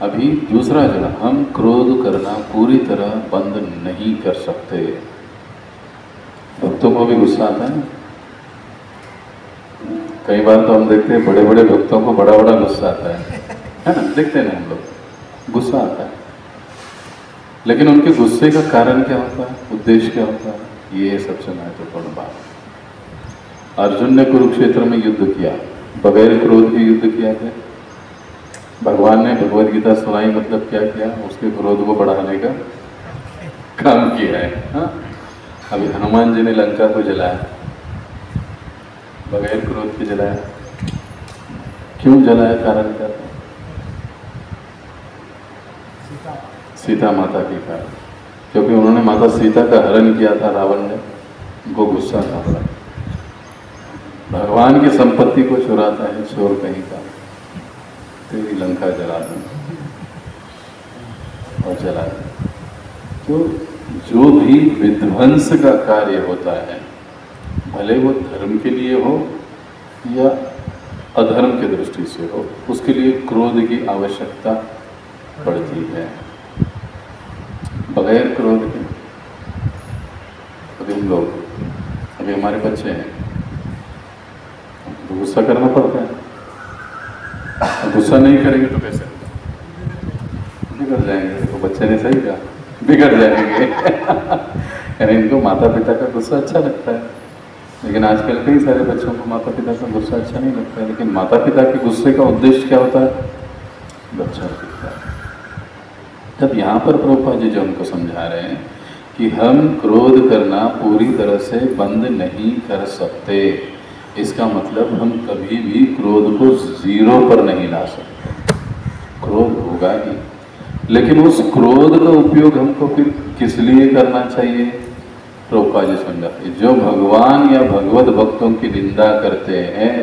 अभी दूसरा जो है, हम क्रोध करना पूरी तरह बंद नहीं कर सकते। भक्तों को भी गुस्सा आता है। कई बार तो हम देखते हैं बड़े बड़े भक्तों को बड़ा बड़ा गुस्सा आता है ना? देखते हैं हम लोग, गुस्सा आता है। लेकिन उनके गुस्से का कारण क्या होता है, उद्देश्य क्या होता है, ये सबसे महत्वपूर्ण बात। अर्जुन ने कुरुक्षेत्र में युद्ध किया, बगैर क्रोध के युद्ध किया था। भगवान ने भगवद गीता सुनाई, मतलब क्या किया, उसके क्रोध को बढ़ाने का काम किया है। हाँ, अभी हनुमान जी ने लंका को जलाया, बगैर क्रोध के जलाया। क्यों जलाया, कारण क्या था? सीता माता के कारण, क्योंकि उन्होंने माता सीता का हरण किया था रावण ने, उनको गुस्सा था। भगवान की संपत्ति को चुराता है चोर कहीं का, तेरी लंका जला दूं, और जला दूं। तो जो भी विध्वंस का कार्य होता है, भले वो धर्म के लिए हो या अधर्म की दृष्टि से हो, उसके लिए क्रोध की आवश्यकता पड़ती है। बगैर क्रोध के अभी हम लोग, अभी हमारे बच्चे हैं तो गुस्सा करना पड़ता है। गुस्सा नहीं करेंगे तो कैसे बिगड़ जाएंगे। तो बच्चे ने सही कहा, बिगड़ जाएंगे। यानी इनको माता पिता का गुस्सा अच्छा लगता है, लेकिन आजकल कई सारे बच्चों को माता पिता का गुस्सा अच्छा नहीं लगता है। लेकिन माता पिता के गुस्से का उद्देश्य क्या होता है, बच्चा सीखता है। तब यहाँ पर प्रभुपाद जी जो हमको समझा रहे हैं कि हम क्रोध करना पूरी तरह से बंद नहीं कर सकते। इसका मतलब हम कभी भी क्रोध को जीरो पर नहीं ला सकते। क्रोध होगा ही, लेकिन उस क्रोध का उपयोग हमको फिर किस लिए करना चाहिए? प्रभुपाद जी समझा, जो भगवान या भगवत भक्तों की निंदा करते हैं,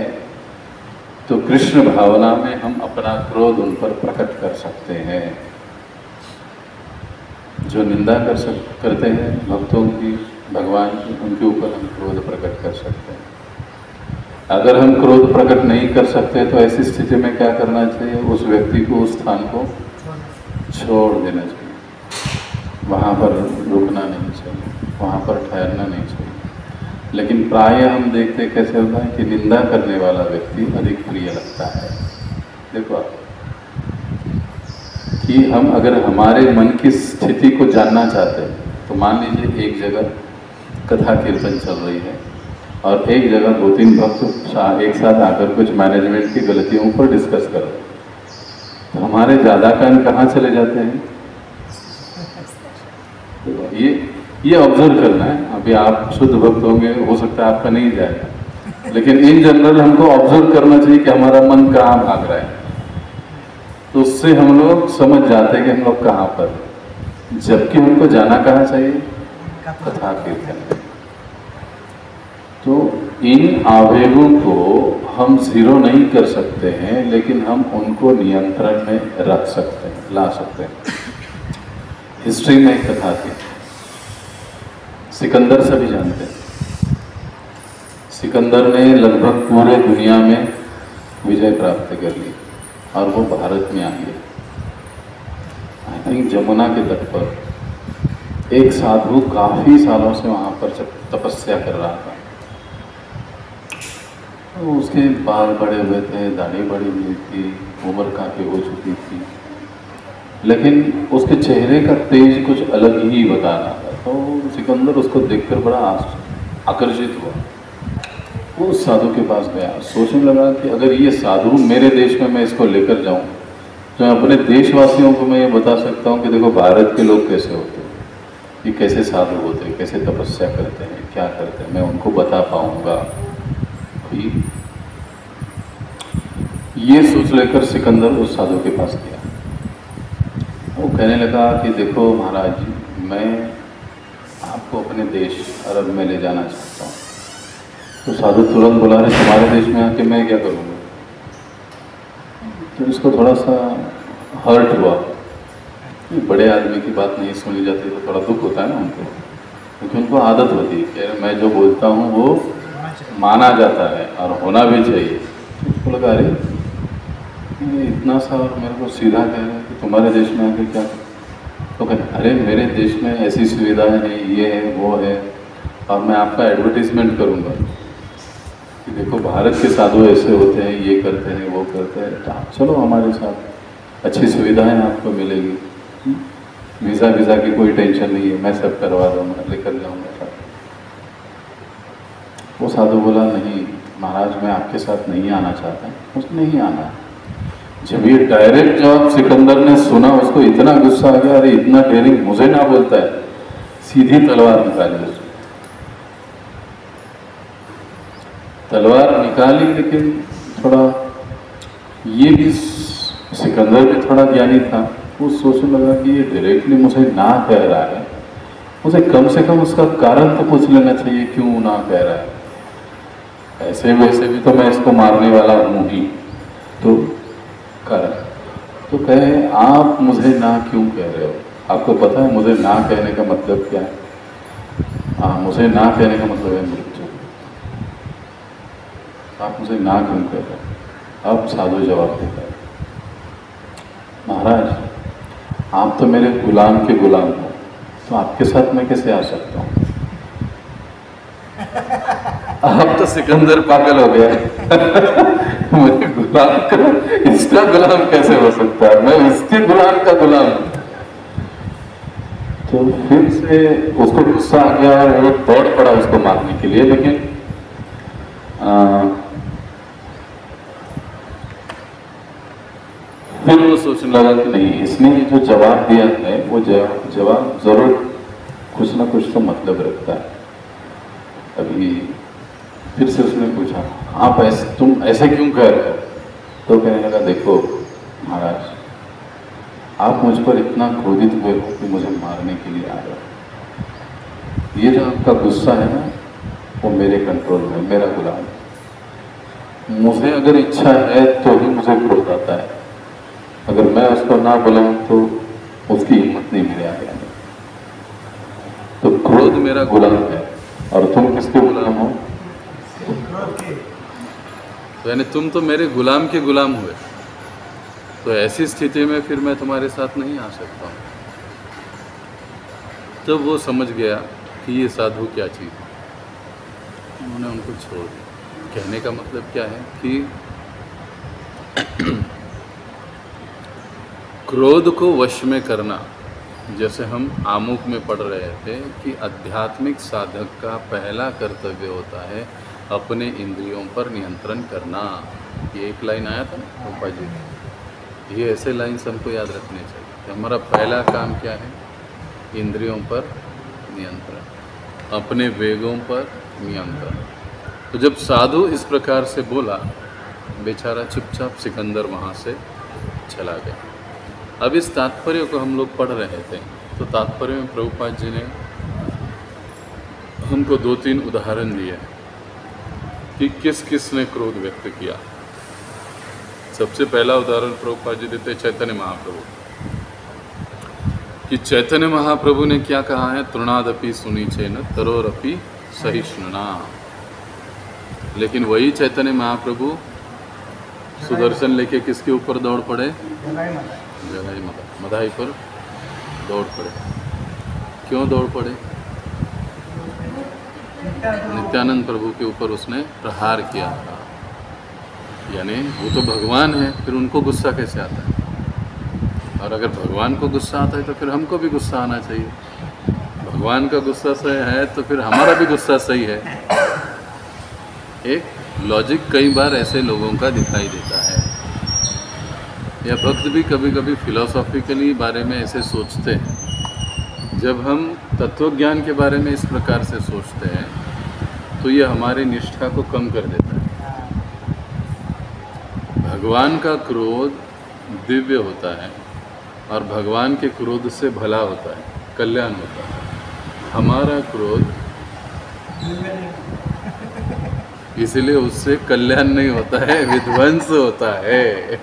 तो कृष्ण भावना में हम अपना क्रोध उन पर प्रकट कर सकते हैं। जो निंदा करते हैं भक्तों की, भगवान की, उनके ऊपर हम क्रोध प्रकट कर सकते हैं। अगर हम क्रोध प्रकट नहीं कर सकते तो ऐसी स्थिति में क्या करना चाहिए? उस व्यक्ति को, उस स्थान को छोड़ देना चाहिए, वहाँ पर रुकना नहीं चाहिए, वहाँ पर ठहरना नहीं चाहिए। लेकिन प्रायः हम देखते कैसे होता है कि निंदा करने वाला व्यक्ति अधिक प्रिय लगता है। देखो आप, कि हम अगर हमारे मन की स्थिति को जानना चाहते हैं तो मान लीजिए एक जगह कथा कीर्तन चल रही है और एक जगह 2-3 भक्त एक साथ आकर कुछ मैनेजमेंट की गलतियों पर डिस्कस कर रहे हैं, तो हमारे ज़्यादा कान कहाँ चले जाते हैं? ये ऑब्जर्व करना है। अभी आप शुद्ध भक्त होंगे, हो सकता है आपका नहीं जाएगा, लेकिन इन जनरल हमको ऑब्जर्व करना चाहिए कि हमारा मन कहाँ भाग रहा है। तो उससे हम लोग समझ जाते हैं कि हम लोग कहाँ पर। जबकि उनको जाना कहाँ चाहिए? कथा कीर्तन में। तो इन आवेगों को हम जीरो नहीं कर सकते हैं, लेकिन हम उनको नियंत्रण में रख सकते हैं, ला सकते हैं। हिस्ट्री में एक कथा थी, सिकंदर सभी जानते हैं। सिकंदर ने लगभग पूरे दुनिया में विजय प्राप्त कर ली और वो भारत में आ गया। आई थिंक जमुना के तट पर एक साधु काफी सालों से वहां पर तपस्या कर रहा था। तो उसके बाल बड़े हुए थे, दाढ़ी बड़ी हुई थी, उम्र काफी हो चुकी थी, लेकिन उसके चेहरे का तेज कुछ अलग ही बता रहा था। तो सिकंदर उसको देखकर बड़ा आकर्षित हुआ। वो उस साधु के पास गया, सोचने लगा कि अगर ये साधु मेरे देश में मैं इसको लेकर जाऊं तो अपने देशवासियों को मैं ये बता सकता हूँ कि देखो भारत के लोग कैसे होते हैं, ये कैसे साधु होते हैं, कैसे तपस्या करते हैं, क्या करते हैं, मैं उनको बता पाऊंगा। ये सोच लेकर सिकंदर उस साधु के पास गया। वो कहने लगा कि देखो महाराज जी, मैं आपको अपने देश अरब में ले जाना चाहता हूँ। तो साधु तुरंत बोला, रहे तुम्हारे देश में आके मैं क्या करूँगा? तो इसको थोड़ा सा हर्ट हुआ। बड़े आदमी की बात नहीं सुनी जाती तो थोड़ा दुख होता है ना उनको, क्योंकि उनको आदत होती है कि मैं जो बोलता हूँ वो माना जाता है और होना भी चाहिए। तो उसको लगा, अरे ये इतना सा और मेरे को सीधा कह रहे हैं कि तुम्हारे देश में आके क्या? तो कहते अरे मेरे देश में ऐसी सुविधाएं हैं, ये है वो है, और मैं आपका एडवर्टीजमेंट करूँगा कि देखो भारत के साधु ऐसे होते हैं, ये करते हैं, वो करते हैं, तो आप चलो हमारे साथ, अच्छी सुविधाएं आपको मिलेगी, वीज़ा की कोई टेंशन नहीं है, मैं सब करवा दूँगा, लेकर जाऊँगा साथ। वो साधु बोला, नहीं महाराज मैं आपके साथ नहीं आना चाहता। उसने नहीं आना। जब ये डायरेक्ट जवाब सिकंदर ने सुना, उसको इतना गुस्सा आ गया, अरे इतना डेयरिंग मुझे ना बोलता है, सीधी तलवार निकाली। उसने तलवार निकाली, लेकिन थोड़ा ये भी सिकंदर भी थोड़ा ज्ञानी था। वो सोचने लगा कि ये डायरेक्टली मुझे ना कह रहा है, मुझे कम से कम उसका कारण तो पूछ लेना चाहिए, क्यों ना कह रहा है। ऐसे वैसे भी तो मैं इसको मारने वाला हूँ ही, तो कारण तो कहे आप मुझे ना क्यों कह रहे हो? आपको पता है मुझे ना कहने का मतलब क्या है? हाँ, मुझे ना कहने का मतलब है मृत्यु। आप मुझे ना क्यों कह रहे हो? अब साधु जवाब देता है, महाराज आप तो मेरे गुलाम के गुलाम हो, तो आपके साथ मैं कैसे आ सकता हूँ? अब तो सिकंदर पागल हो गया मेरे गुलाम का, इसका गुलाम कैसे हो सकता है? मैं इसके गुलाम का गुलाम। तो फिर से उसको गुस्सा आ गया और वो दौड़ पड़ा उसको मारने के लिए। लेकिन फिर वो सोचने लगा कि नहीं, इसने ये जो जवाब दिया है वो जवाब जरूर कुछ ना कुछ तो मतलब रखता है। अभी फिर से उसने पूछा, आप तुम ऐसे क्यों कह रहे हो? तो कहने लगा, देखो महाराज आप मुझ पर इतना क्रोधित हुए हो कि मुझे मारने के लिए आ रहे हो। ये जो आपका गुस्सा है ना, वो मेरे कंट्रोल में, मेरा गुलाम है। मुझे अगर इच्छा है तो ही मुझे क्रोध आता है, अगर मैं उसको ना बुलाऊं तो उसकी हिम्मत नहीं मेरे आगे आने। तो क्रोध मेरा गुलाम है और तुम किसके गुलाम हो? तो यानी तुम तो मेरे गुलाम के गुलाम हुए। तो ऐसी स्थिति में फिर मैं तुम्हारे साथ नहीं आ सकता हूँ। तो वो समझ गया कि ये साधु क्या चीज़ है। उन्होंने उनको छोड़ दिया। कहने का मतलब क्या है कि क्रोध को वश में करना, जैसे हम आमुख में पढ़ रहे थे कि आध्यात्मिक साधक का पहला कर्तव्य होता है अपने इंद्रियों पर नियंत्रण करना। ये एक लाइन आया था ना रूपा जी, ये ऐसे लाइन्स हमको याद रखने चाहिए कि हमारा पहला काम क्या है? इंद्रियों पर नियंत्रण, अपने वेगों पर नियंत्रण। तो जब साधु इस प्रकार से बोला, बेचारा चुपचाप सिकंदर वहाँ से चला गया। अब इस तात्पर्य को हम लोग पढ़ रहे थे तो तात्पर्य में प्रभुपाद जी ने हमको 2-3 उदाहरण दिए कि किस किस ने क्रोध व्यक्त किया। सबसे पहला उदाहरण प्रभुपाद जी देते चैतन्य महाप्रभु कि चैतन्य महाप्रभु ने क्या कहा है, तृणादपि सुनीचेन तरोरपि सहिष्णुना। लेकिन वही चैतन्य महाप्रभु सुदर्शन लेके किसके ऊपर दौड़ पड़े, जगाई मदाई पर दौड़ पड़े। क्यों दौड़ पड़े? नित्यानंद प्रभु के ऊपर उसने प्रहार किया था। यानी वो तो भगवान है, फिर उनको गुस्सा कैसे आता है? और अगर भगवान को गुस्सा आता है तो फिर हमको भी गुस्सा आना चाहिए। भगवान का गुस्सा सही है तो फिर हमारा भी गुस्सा सही है। एक लॉजिक कई बार ऐसे लोगों का दिखाई देता है। या भक्त भी कभी कभी फिलोसॉफिकली बारे में ऐसे सोचते हैं। जब हम तत्वज्ञान के बारे में इस प्रकार से सोचते हैं तो ये हमारी निष्ठा को कम कर देता है। भगवान का क्रोध दिव्य होता है और भगवान के क्रोध से भला होता है, कल्याण होता है। हमारा क्रोध इसलिए उससे कल्याण नहीं होता है, विध्वंस होता है।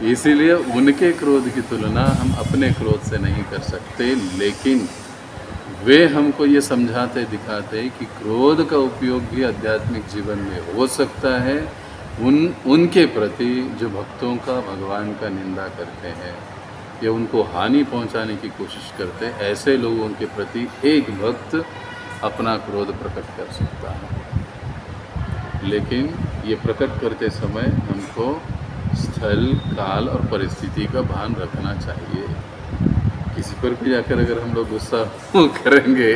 इसीलिए उनके क्रोध की तुलना हम अपने क्रोध से नहीं कर सकते। लेकिन वे हमको ये समझाते दिखाते कि क्रोध का उपयोग भी आध्यात्मिक जीवन में हो सकता है। उनके प्रति जो भक्तों का भगवान का निंदा करते हैं या उनको हानि पहुंचाने की कोशिश करते हैं, ऐसे लोगों के प्रति एक भक्त अपना क्रोध प्रकट कर सकता है। लेकिन ये प्रकट करते समय हमको स्थल, काल और परिस्थिति का भान रखना चाहिए। किसी पर भी जाकर अगर हम लोग गुस्सा करेंगे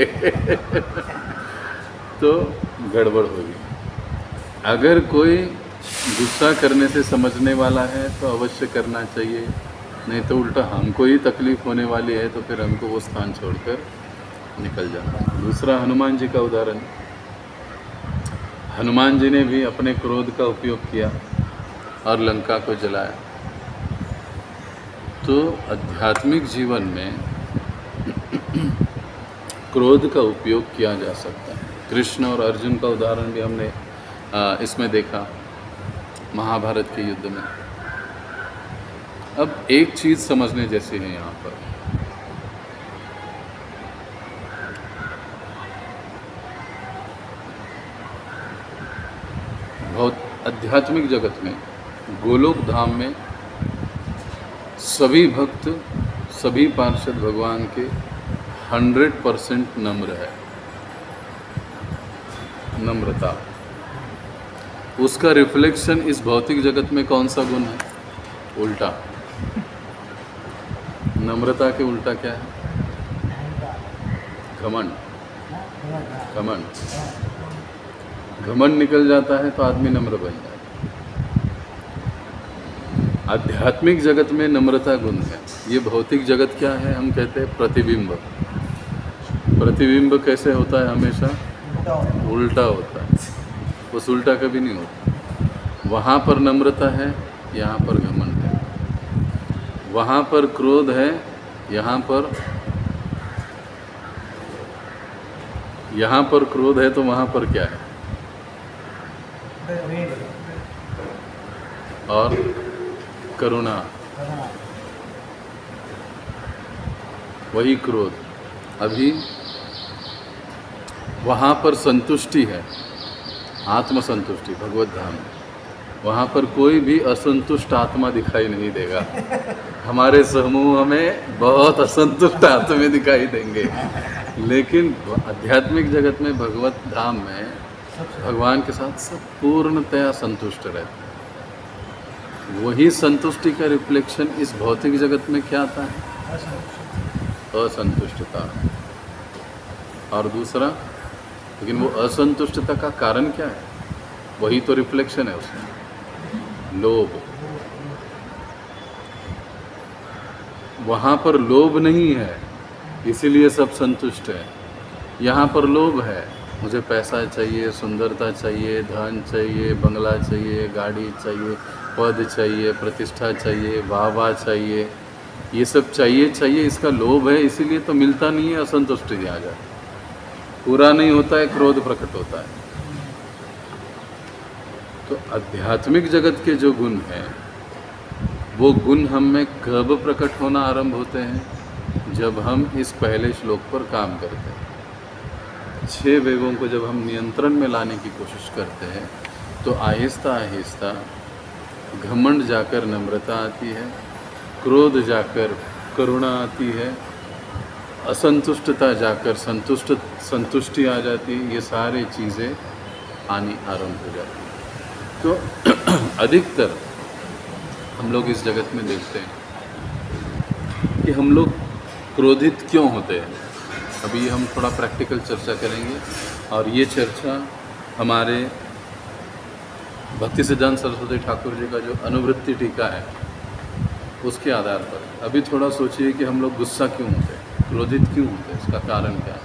तो गड़बड़ होगी। अगर कोई गुस्सा करने से समझने वाला है तो अवश्य करना चाहिए, नहीं तो उल्टा हमको ही तकलीफ होने वाली है तो फिर हमको वो स्थान छोड़कर निकल जाना है। दूसरा, हनुमान जी का उदाहरण। हनुमान जी ने भी अपने क्रोध का उपयोग किया और लंका को जलाया। तो आध्यात्मिक जीवन में क्रोध का उपयोग किया जा सकता है। कृष्ण और अर्जुन का उदाहरण भी हमने इसमें देखा महाभारत के युद्ध में। अब एक चीज़ समझने जैसी है यहाँ पर। बहुत आध्यात्मिक जगत में, गोलोक धाम में सभी भक्त, सभी पार्षद भगवान के 100% नम्र है। नम्रता, उसका रिफ्लेक्शन इस भौतिक जगत में कौन सा गुण है? उल्टा। नम्रता के उल्टा क्या है? घमंड। घमंड घमंड निकल जाता है तो आदमी नम्र बन जाता है। आध्यात्मिक जगत में नम्रता गुण है। ये भौतिक जगत क्या है? हम कहते हैं प्रतिबिंब। प्रतिबिंब कैसे होता है? हमेशा उल्टा होता है। उस उल्टा कभी नहीं होता। वहाँ पर नम्रता है, यहाँ पर घमंड है। वहाँ पर क्रोध है, यहाँ पर क्रोध है तो वहाँ पर क्या है? और करुणा। वही क्रोध। अभी वहाँ पर संतुष्टि है, आत्मसंतुष्टि भगवत धाम। वहाँ पर कोई भी असंतुष्ट आत्मा दिखाई नहीं देगा। हमारे समूह में बहुत असंतुष्ट आत्मा दिखाई देंगे, लेकिन आध्यात्मिक जगत में, भगवत धाम में भगवान के साथ सब पूर्णतया संतुष्ट रहते हैं। वही संतुष्टि का रिफ्लेक्शन इस भौतिक जगत में क्या आता है? असंतुष्टता। और दूसरा, लेकिन वो असंतुष्टता का कारण क्या है? वही तो रिफ्लेक्शन है उसमें, लोभ। वहाँ पर लोभ नहीं है, इसीलिए सब संतुष्ट है। यहाँ पर लोभ है, मुझे पैसा चाहिए, सुंदरता चाहिए, धन चाहिए, बंगला चाहिए, गाड़ी चाहिए, पद चाहिए, प्रतिष्ठा चाहिए, वाह-वाह चाहिए, ये सब चाहिए चाहिए, इसका लोभ है, इसीलिए तो मिलता नहीं है, असंतुष्टि आ जाती है, पूरा नहीं होता है, क्रोध प्रकट होता है। तो आध्यात्मिक जगत के जो गुण हैं वो गुण हम में कब प्रकट होना आरंभ होते हैं? जब हम इस पहले श्लोक पर काम करते हैं। 6 वेगों को जब हम नियंत्रण में लाने की कोशिश करते हैं तो आहिस्ता आहिस्ता घमंड जाकर नम्रता आती है, क्रोध जाकर करुणा आती है, असंतुष्टता जाकर संतुष्टि आ जाती है, ये सारी चीज़ें आनी आरंभ हो जाती हैं। तो अधिकतर हम लोग इस जगत में देखते हैं कि हम लोग क्रोधित क्यों होते हैं। अभी हम थोड़ा प्रैक्टिकल चर्चा करेंगे और ये चर्चा हमारे भक्ति सिद्धांत सरस्वती ठाकुर जी का जो अनुवृत्ति टीका है उसके आधार पर। अभी थोड़ा सोचिए कि हम लोग गुस्सा क्यों होते हैं, क्रोधित क्यों होते हैं, इसका कारण क्या है?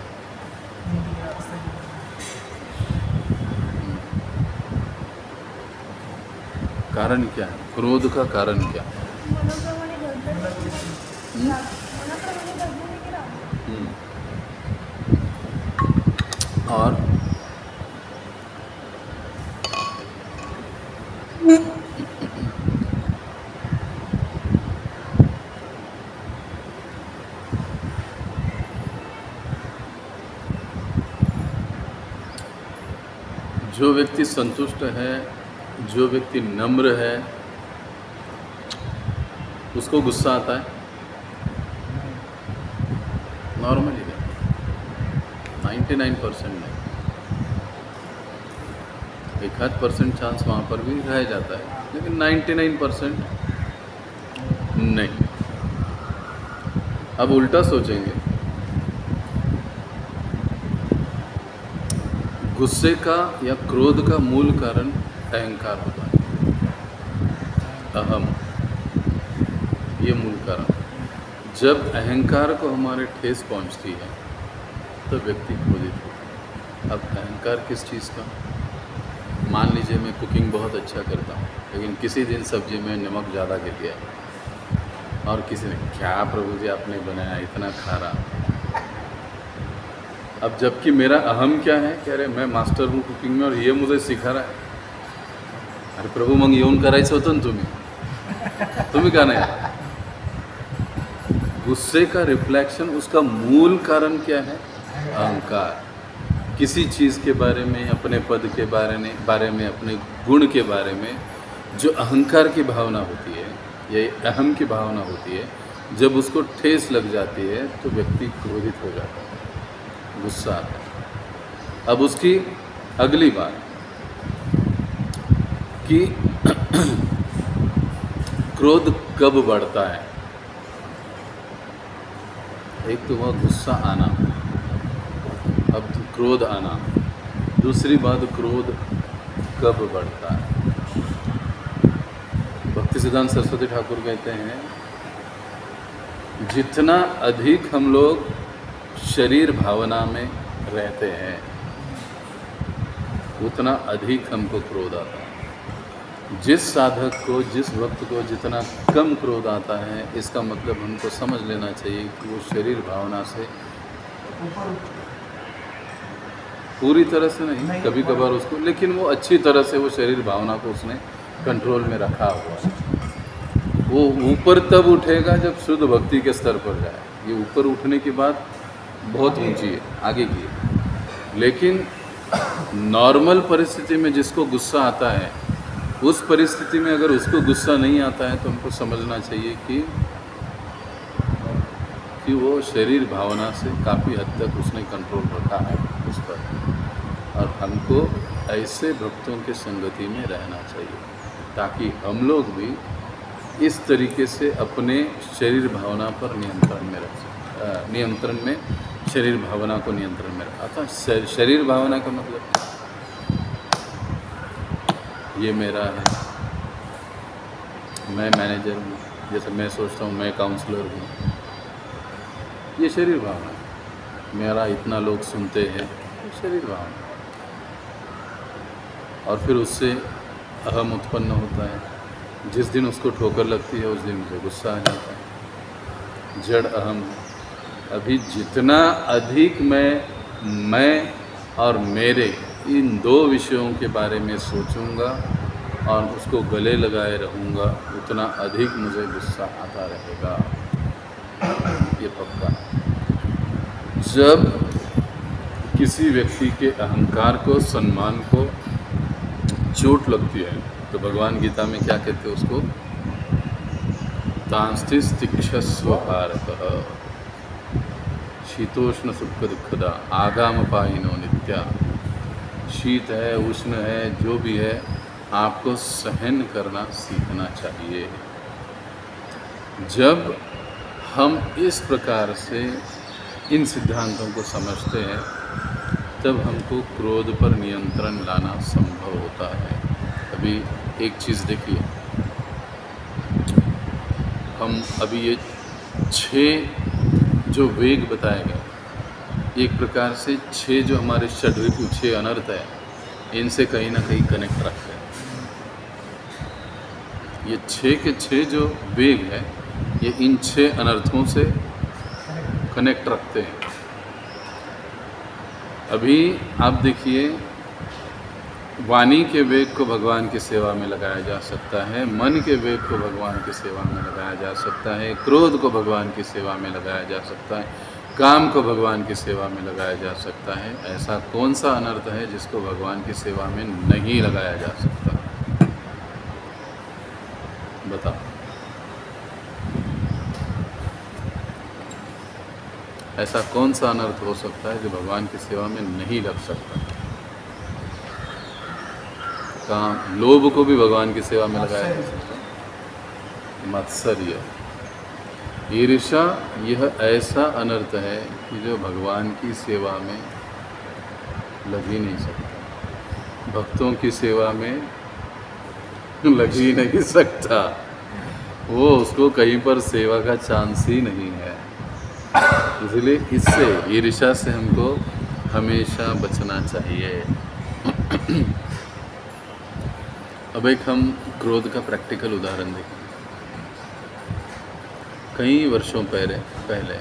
कारण क्या है? क्रोध का कारण क्या है? और जो व्यक्ति संतुष्ट है, जो व्यक्ति नम्र है, उसको गुस्सा आता है? नॉर्मली 99% नहीं, 1% चांस वहाँ पर भी रह जाता है, लेकिन 99% नहीं। अब उल्टा सोचेंगे, गुस्से का या क्रोध का मूल कारण अहंकार होता है, अहम, ये मूल कारण। जब अहंकार को हमारे ठेस पहुंचती है तो व्यक्ति क्रोधित होता है। अब अहंकार किस चीज़ का? मान लीजिए मैं कुकिंग बहुत अच्छा करता हूँ, लेकिन किसी दिन सब्जी में नमक ज़्यादा गिर गया और किसी ने, क्या प्रभु जी आपने बनाया इतना खारा। अब जबकि मेरा अहम क्या है, कह रहे मैं मास्टर हूँ कुकिंग में और ये मुझे सिखा रहा है। अरे प्रभू मग येऊन करायचं होतं ना तुम्ही का नहीं? गुस्से का रिफ्लेक्शन, उसका मूल कारण क्या है? अहंकार। किसी चीज़ के बारे में, अपने पद के बारे में, अपने गुण के बारे में जो अहंकार की भावना होती है, ये अहम की भावना होती है, जब उसको ठेस लग जाती है तो व्यक्ति क्रोधित हो जाता है, गुस्सा आता है। अब उसकी अगली बात कि क्रोध कब बढ़ता है? एक तो वह गुस्सा आना, अब क्रोध आना, दूसरी बात क्रोध कब बढ़ता है। भक्ति सिद्धांत सरस्वती ठाकुर कहते हैं, जितना अधिक हम लोग शरीर भावना में रहते हैं उतना अधिक हमको क्रोध आता है। जिस साधक को, जिस भक्त को जितना कम क्रोध आता है, इसका मतलब हमको समझ लेना चाहिए कि वो शरीर भावना से पूरी तरह से नहीं, कभी कभार उसको, लेकिन वो अच्छी तरह से वो शरीर भावना को उसने कंट्रोल में रखा हुआ है। वो ऊपर तब उठेगा जब शुद्ध भक्ति के स्तर पर जाए। ये ऊपर उठने की बात बहुत ऊंची है, आगे की है। लेकिन नॉर्मल परिस्थिति में जिसको गुस्सा आता है, उस परिस्थिति में अगर उसको गुस्सा नहीं आता है तो हमको समझना चाहिए कि वो शरीर भावना से काफ़ी हद तक उसने कंट्रोल रखा है उस पर। और हमको ऐसे भक्तों के संगति में रहना चाहिए ताकि हम लोग भी इस तरीके से अपने शरीर भावना पर नियंत्रण में रख सकें। नियंत्रण में, शरीर भावना को नियंत्रण में रखा था। शरीर भावना का मतलब ये मेरा है, मैं मैनेजर हूँ, जैसे मैं सोचता हूँ मैं काउंसलर हूँ, ये शरीर भावना है। मेरा इतना लोग सुनते हैं, ये शरीर भावना। और फिर उससे अहम उत्पन्न होता है। जिस दिन उसको ठोकर लगती है उस दिन मुझे गुस्सा आ जाता है। जड़ अहम है। अभी जितना अधिक मैं और मेरे इन दो विषयों के बारे में सोचूंगा और उसको गले लगाए रहूँगा, उतना अधिक मुझे गुस्सा आता रहेगा। ये पक्का है। जब किसी व्यक्ति के अहंकार को, सम्मान को चोट लगती है तो भगवान गीता में क्या कहते हैं उसको? तांस्तिस्तिक्षस्व भारतः शीतोष्ण सुख दुखदा आगाम पायिनो नित्या। शीत है, उष्ण है, जो भी है, आपको सहन करना सीखना चाहिए। जब हम इस प्रकार से इन सिद्धांतों को समझते हैं तब हमको क्रोध पर नियंत्रण लाना संभव होता है। अभी एक चीज़ देखिए, हम अभी ये 6 जो वेग बताए गए, एक प्रकार से 6 जो हमारे षड्रिपु 6 अनर्थ है, इनसे कहीं ना कहीं कनेक्ट रखते हैं। ये 6 के 6 जो वेग है, ये इन 6 अनर्थों से कनेक्ट रखते हैं। अभी आप देखिए, वाणी के वेग को भगवान की सेवा में लगाया जा सकता है, मन के वेग को भगवान की सेवा में लगाया जा सकता है, क्रोध को भगवान की सेवा में लगाया जा सकता है, काम को भगवान की सेवा में लगाया जा सकता है। ऐसा कौन सा अनर्थ है जिसको भगवान की सेवा में नहीं लगाया जा सकता? बताओ। ऐसा कौन सा अनर्थ हो सकता है जो भगवान की सेवा में नहीं लग सकता? काम, लोभ को भी भगवान की सेवा में लगाया जा सकता है। मत्सर्य, ईर्ष्या, यह ऐसा अनर्थ है कि जो भगवान की सेवा में लग ही नहीं सकता, भक्तों की सेवा में लग ही नहीं सकता। वो उसको कहीं पर सेवा का चांस ही नहीं है। इसलिए इससे, ईर्ष्या से हमको हमेशा बचना चाहिए। अब एक हम क्रोध का प्रैक्टिकल उदाहरण देखें। कई वर्षों पहले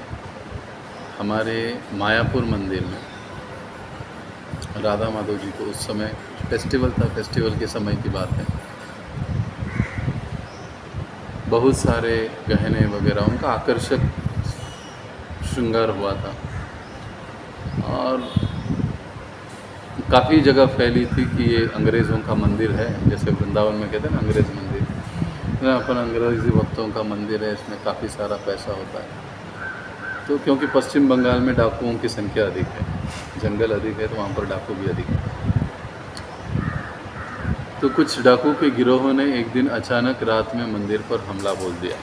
हमारे मायापुर मंदिर में राधा माधव जी को, उस समय फेस्टिवल था, फेस्टिवल के समय की बात है, बहुत सारे गहने वगैरह, उनका आकर्षक श्रृंगार हुआ था और काफ़ी जगह फैली थी कि ये अंग्रेज़ों का मंदिर है। जैसे वृंदावन में कहते हैं ना अंग्रेज़ मंदिर, अपन अंग्रेज़ी भक्तों का मंदिर है, इसमें काफ़ी सारा पैसा होता है। तो क्योंकि पश्चिम बंगाल में डाकुओं की संख्या अधिक है, जंगल अधिक है, तो वहाँ पर डाकू भी अधिक है। तो कुछ डाकू के गिरोह ने एक दिन अचानक रात में मंदिर पर हमला बोल दिया।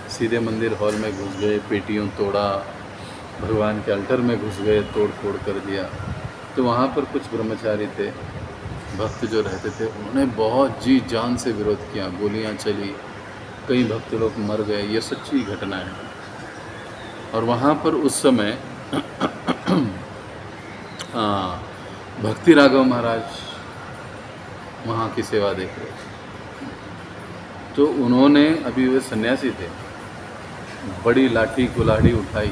सीधे मंदिर हॉल में घुस गए, पेटियों तोड़ा, भगवान के अल्टर में घुस गए, तोड़ फोड़ कर दिया। तो वहाँ पर कुछ ब्रह्मचारी थे, भक्त जो रहते थे, उन्होंने बहुत जी जान से विरोध किया, गोलियाँ चली, कई भक्त लोग मर गए। ये सच्ची घटना है। और वहाँ पर उस समय भक्ति राघव महाराज वहाँ की सेवा देख रहे थे। तो उन्होंने, अभी वे सन्यासी थे, बड़ी लाठी कुल्हाड़ी उठाई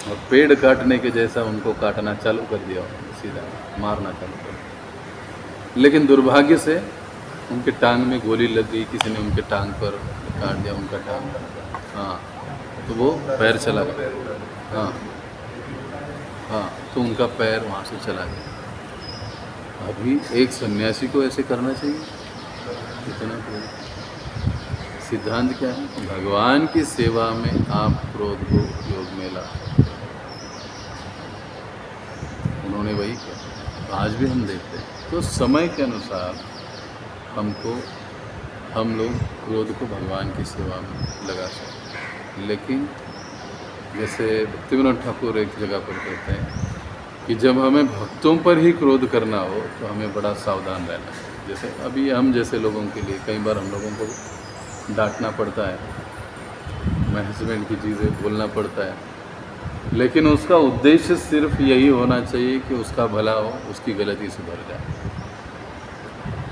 और पेड़ काटने के जैसा उनको काटना चालू कर दिया, सीधा मारना चालू कर दिया। लेकिन दुर्भाग्य से उनके टांग में गोली लग गई, किसी ने उनके टांग पर काट दिया, उनका टांग। हाँ, तो वो पैर चला गया। हाँ हाँ, तो उनका पैर वहाँ से चला गया। अभी एक सन्यासी को ऐसे करना चाहिए? इतना सिद्धांत क्या है? भगवान की सेवा में आप क्रोध को उपयोग में ला। उन्होंने वही किया, आज भी हम देखते हैं। तो समय के अनुसार हम लोग क्रोध को भगवान की सेवा में लगा सकते हैं। लेकिन जैसे भक्तिविनोद ठाकुर एक जगह पर कहते हैं कि जब हमें भक्तों पर ही क्रोध करना हो तो हमें बड़ा सावधान रहना है। जैसे अभी हम जैसे लोगों के लिए कई बार हम लोगों को डांटना पड़ता है, मैनेजमेंट की चीज़ें बोलना पड़ता है, लेकिन उसका उद्देश्य सिर्फ यही होना चाहिए कि उसका भला हो, उसकी गलती सुधर जाए।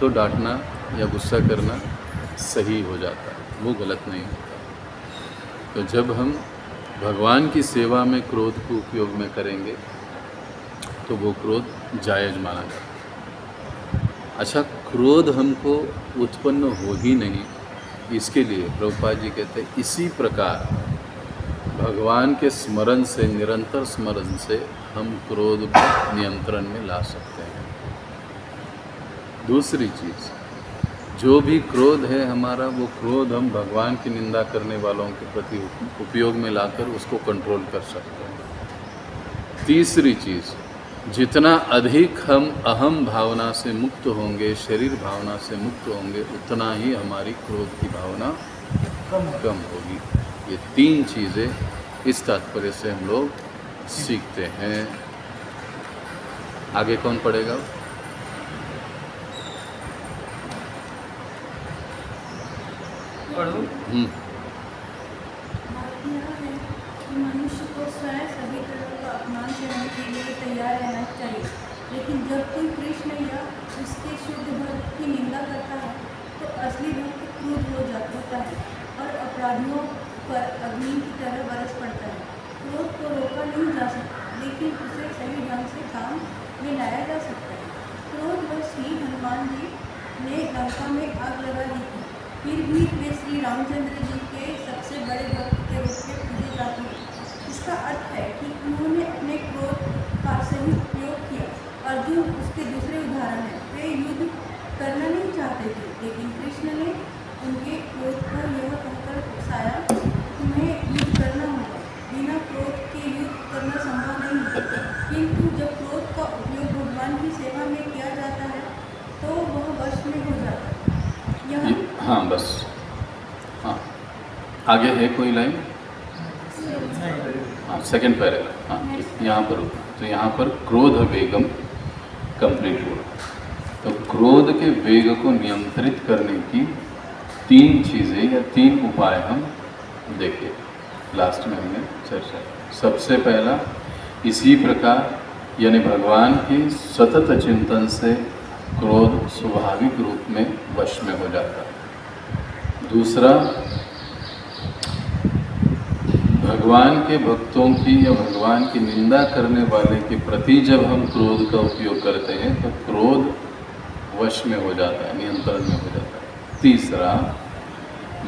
तो डांटना या गुस्सा करना सही हो जाता है, वो गलत नहीं होता। तो जब हम भगवान की सेवा में क्रोध को उपयोग में करेंगे तो वो क्रोध जायज़ माना जाता है। अच्छा, क्रोध हमको उत्पन्न हो ही नहीं, इसके लिए प्रभुपाद जी कहते हैं इसी प्रकार भगवान के स्मरण से, निरंतर स्मरण से हम क्रोध को नियंत्रण में ला सकते हैं। दूसरी चीज़, जो भी क्रोध है हमारा, वो क्रोध हम भगवान की निंदा करने वालों के प्रति उपयोग में लाकर उसको कंट्रोल कर सकते हैं। तीसरी चीज़, जितना अधिक हम अहम भावना से मुक्त होंगे, शरीर भावना से मुक्त होंगे, उतना ही हमारी क्रोध की भावना कम होगी। ये तीन चीज़ें इस तात्पर्य से हम लोग सीखते हैं। आगे कौन पढ़ेगा? पढ़ो। बात यह है कि मनुष्य को स्वयं सभी तरह का अपमान सहने के लिए तैयार रहना चाहिए, लेकिन जब कोई कृष्ण या उसके शुद्ध भक्त की निंदा करता है तो असली भक्त क्रोध हो जाता है और अपराधियों पर अग्नि की तरह बरस पड़ता है। क्रोध को रोका नहीं जा सकता, लेकिन उसे सही ढंग से काम में लाया जा सकता है। क्रोधवश ही हनुमान जी ने लंका में आग लगा दी थी, फिर भी वे श्री रामचंद्र जी के सबसे बड़े भक्त के रूप में पूजे जाते हैं। इसका अर्थ है कि उन्होंने अपने क्रोध का सही उपयोग किया। अर्जुन उसके दूसरे उदाहरण है। वे युद्ध करना नहीं चाहते थे, लेकिन कृष्ण ने उनके क्रोध को यह कहकर उकसाया, तुम्हें युद्ध करना होगा, बिना क्रोध के युद्ध करना संभव नहीं है। किंतु जब क्रोध का उपयोग भगवान की सेवा में किया जाता है तो वह वश में हो जाता है। हाँ, बस। हाँ, आगे है कोई लाइन? हाँ, सेकंड पैराग्राफ। हाँ, यहाँ पर रुका। तो यहाँ पर क्रोध वेगम कंप्लीट हुआ। तो क्रोध के वेग को नियंत्रित करने की तीन चीज़ें या तीन उपाय हम देखे, लास्ट में हमने चर्चा की। सबसे पहला, इसी प्रकार यानी भगवान के सतत चिंतन से क्रोध स्वाभाविक रूप में वश में हो जाता है। दूसरा, भगवान के भक्तों की या भगवान की निंदा करने वाले के प्रति जब हम क्रोध का उपयोग करते हैं तो क्रोध वश में हो जाता है, नियंत्रण में हो जाता है। तीसरा,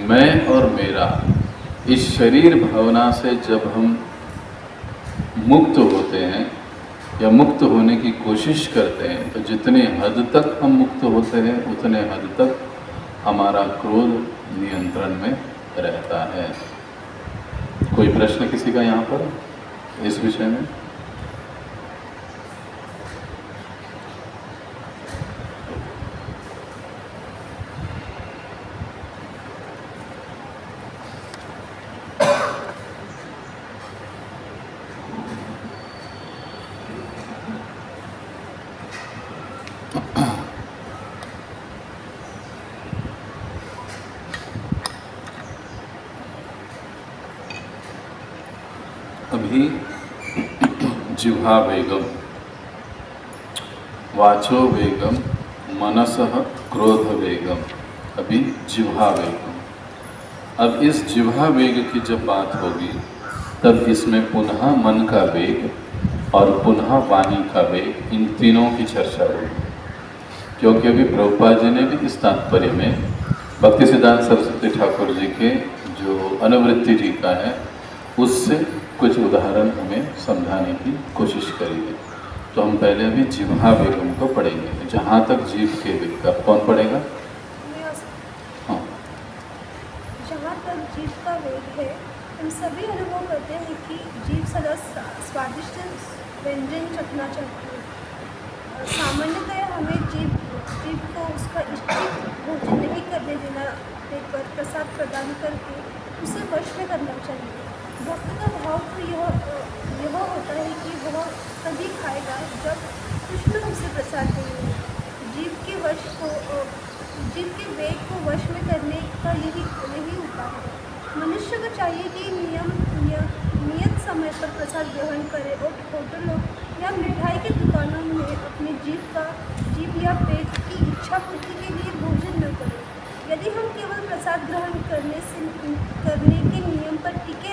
मैं और मेरा, इस शरीर भावना से जब हम मुक्त होते हैं या मुक्त होने की कोशिश करते हैं तो जितने हद तक हम मुक्त होते हैं उतने हद तक हमारा क्रोध नियंत्रण में रहता है। कोई प्रश्न किसी का यहाँ पर इस विषय में? अभी जिह्वा वेगम, वाचो वेगम, मनसः क्रोध वेगम। अभी जिह्वा वेगम। अब इस जिह्वा वेग की जब बात होगी तब इसमें पुनः मन का वेग और पुनः वाणी का वेग, इन तीनों की चर्चा होगी। क्योंकि अभी प्रभुपाद जी ने भी इस तात्पर्य में भक्ति सिद्धांत सरस्वती ठाकुर जी के जो अनुवृत्ति टीका है उससे कुछ उदाहरण हमें समझाने की कोशिश करेंगे। तो हम पहले अभी जिह्वा वेगम को पढ़ेंगे। जहाँ तक जीव के वेग का, कौन पढ़ेगा? हाँ, जहाँ तक जीव का वेग है, हम सभी अनुभव करते हैं कि जीव सदा स्वादिष्ट व्यंजन चखना चाहती है। सामान्यतः हमें जीव को उसका इष्टित भोजन नहीं करने देकर प्रसाद प्रदान करके उसे वश में करना चाहिए। भक्त का भाव तो यह होता है कि वह तभी खाएगा जब कृष्ण उसे प्रसाद देंगे। जीव के वेग को वश में करने का यही उपाय है। मनुष्य को चाहिए कि नियत समय पर प्रसाद ग्रहण करे और होटलों या मिठाई की दुकानों में अपने जीव या पेट की इच्छा पूर्ति के लिए भोजन न करे। यदि हम केवल प्रसाद ग्रहण करने के नियम पर टिके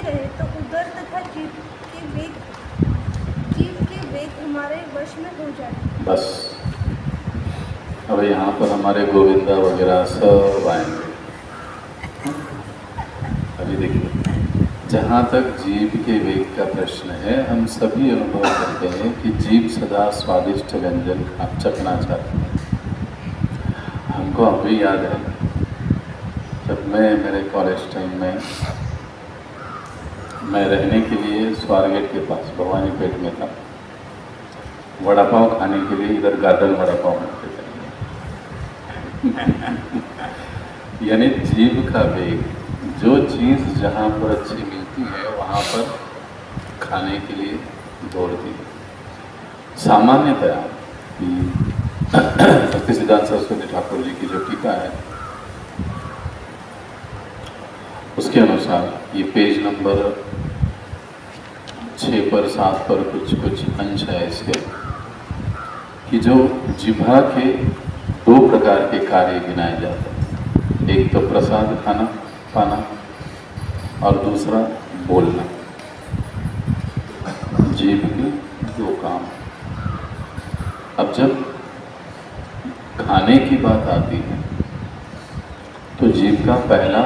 वश में हो जाए। बस अब यहाँ पर हमारे गोविंदा वगैरह सब आएंगे। अभी देखिए, जहाँ तक जीव के वेग का प्रश्न है, हम सभी अनुभव करते हैं कि जीव सदा स्वादिष्ट व्यंजन चखना चाहते हैं। हमको अभी याद है, जब मैं मेरे कॉलेज टाइम में मैं रहने के लिए स्वारगेट के पास भवानीपेट में था। वड़ा पाव खाने के लिए इधर गार्डन वड़ा पाव मिलते थे। यानी जीव का वेग, जो चीज़ जहाँ पर अच्छी मिलती है वहाँ पर खाने के लिए दौड़ती है। सामान्यतया भक्ति सिद्धांत सरस्वती ठाकुर जी की जो टीका है, उसके अनुसार ये पेज नंबर 6 पर 7 पर कुछ अंश है इसके, कि जो जिह्वा के 2 प्रकार के कार्य गिनाए जाते हैं। एक तो प्रसाद खाना पाना और दूसरा बोलना। जीभ के 2 काम। अब जब खाने की बात आती है तो जीभ का पहला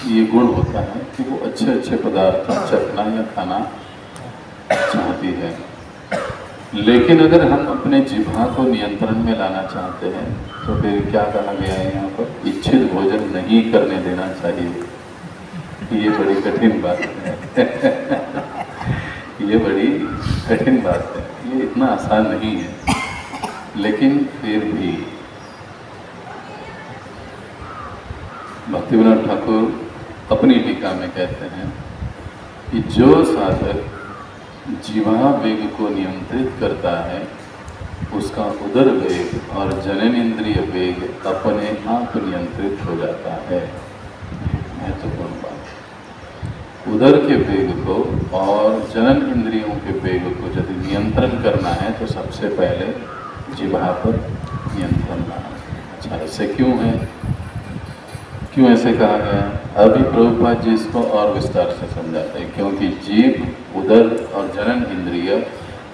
ये गुण होता है कि वो अच्छे अच्छे पदार्थ चखना या खाना चाहती है। लेकिन अगर हम अपने जिह्वा को नियंत्रण में लाना चाहते हैं तो फिर क्या कहा गया है यहाँ पर? इच्छित भोजन नहीं करने देना चाहिए। ये बड़ी कठिन बात है। ये बड़ी कठिन बात है, ये इतना आसान नहीं है। लेकिन फिर भी भक्तिविनोद ठाकुर अपनी टीका में कहते हैं कि जो साधक जिह्वा वेग को नियंत्रित करता है, उसका उदर वेग और जननेंद्रिय वेग अपने आप नियंत्रित हो जाता है। महत्वपूर्ण बात। उदर के वेग को और जनन इंद्रियों के वेग को यदि नियंत्रण करना है तो सबसे पहले जिह्वा पर नियंत्रण लाना। अच्छा, ऐसे क्यों है? क्यों ऐसे कहा गया? अभी प्रभुपाद जी इसको और विस्तार से समझाते हैं, क्योंकि जीभ, उदर और जनन इंद्रिय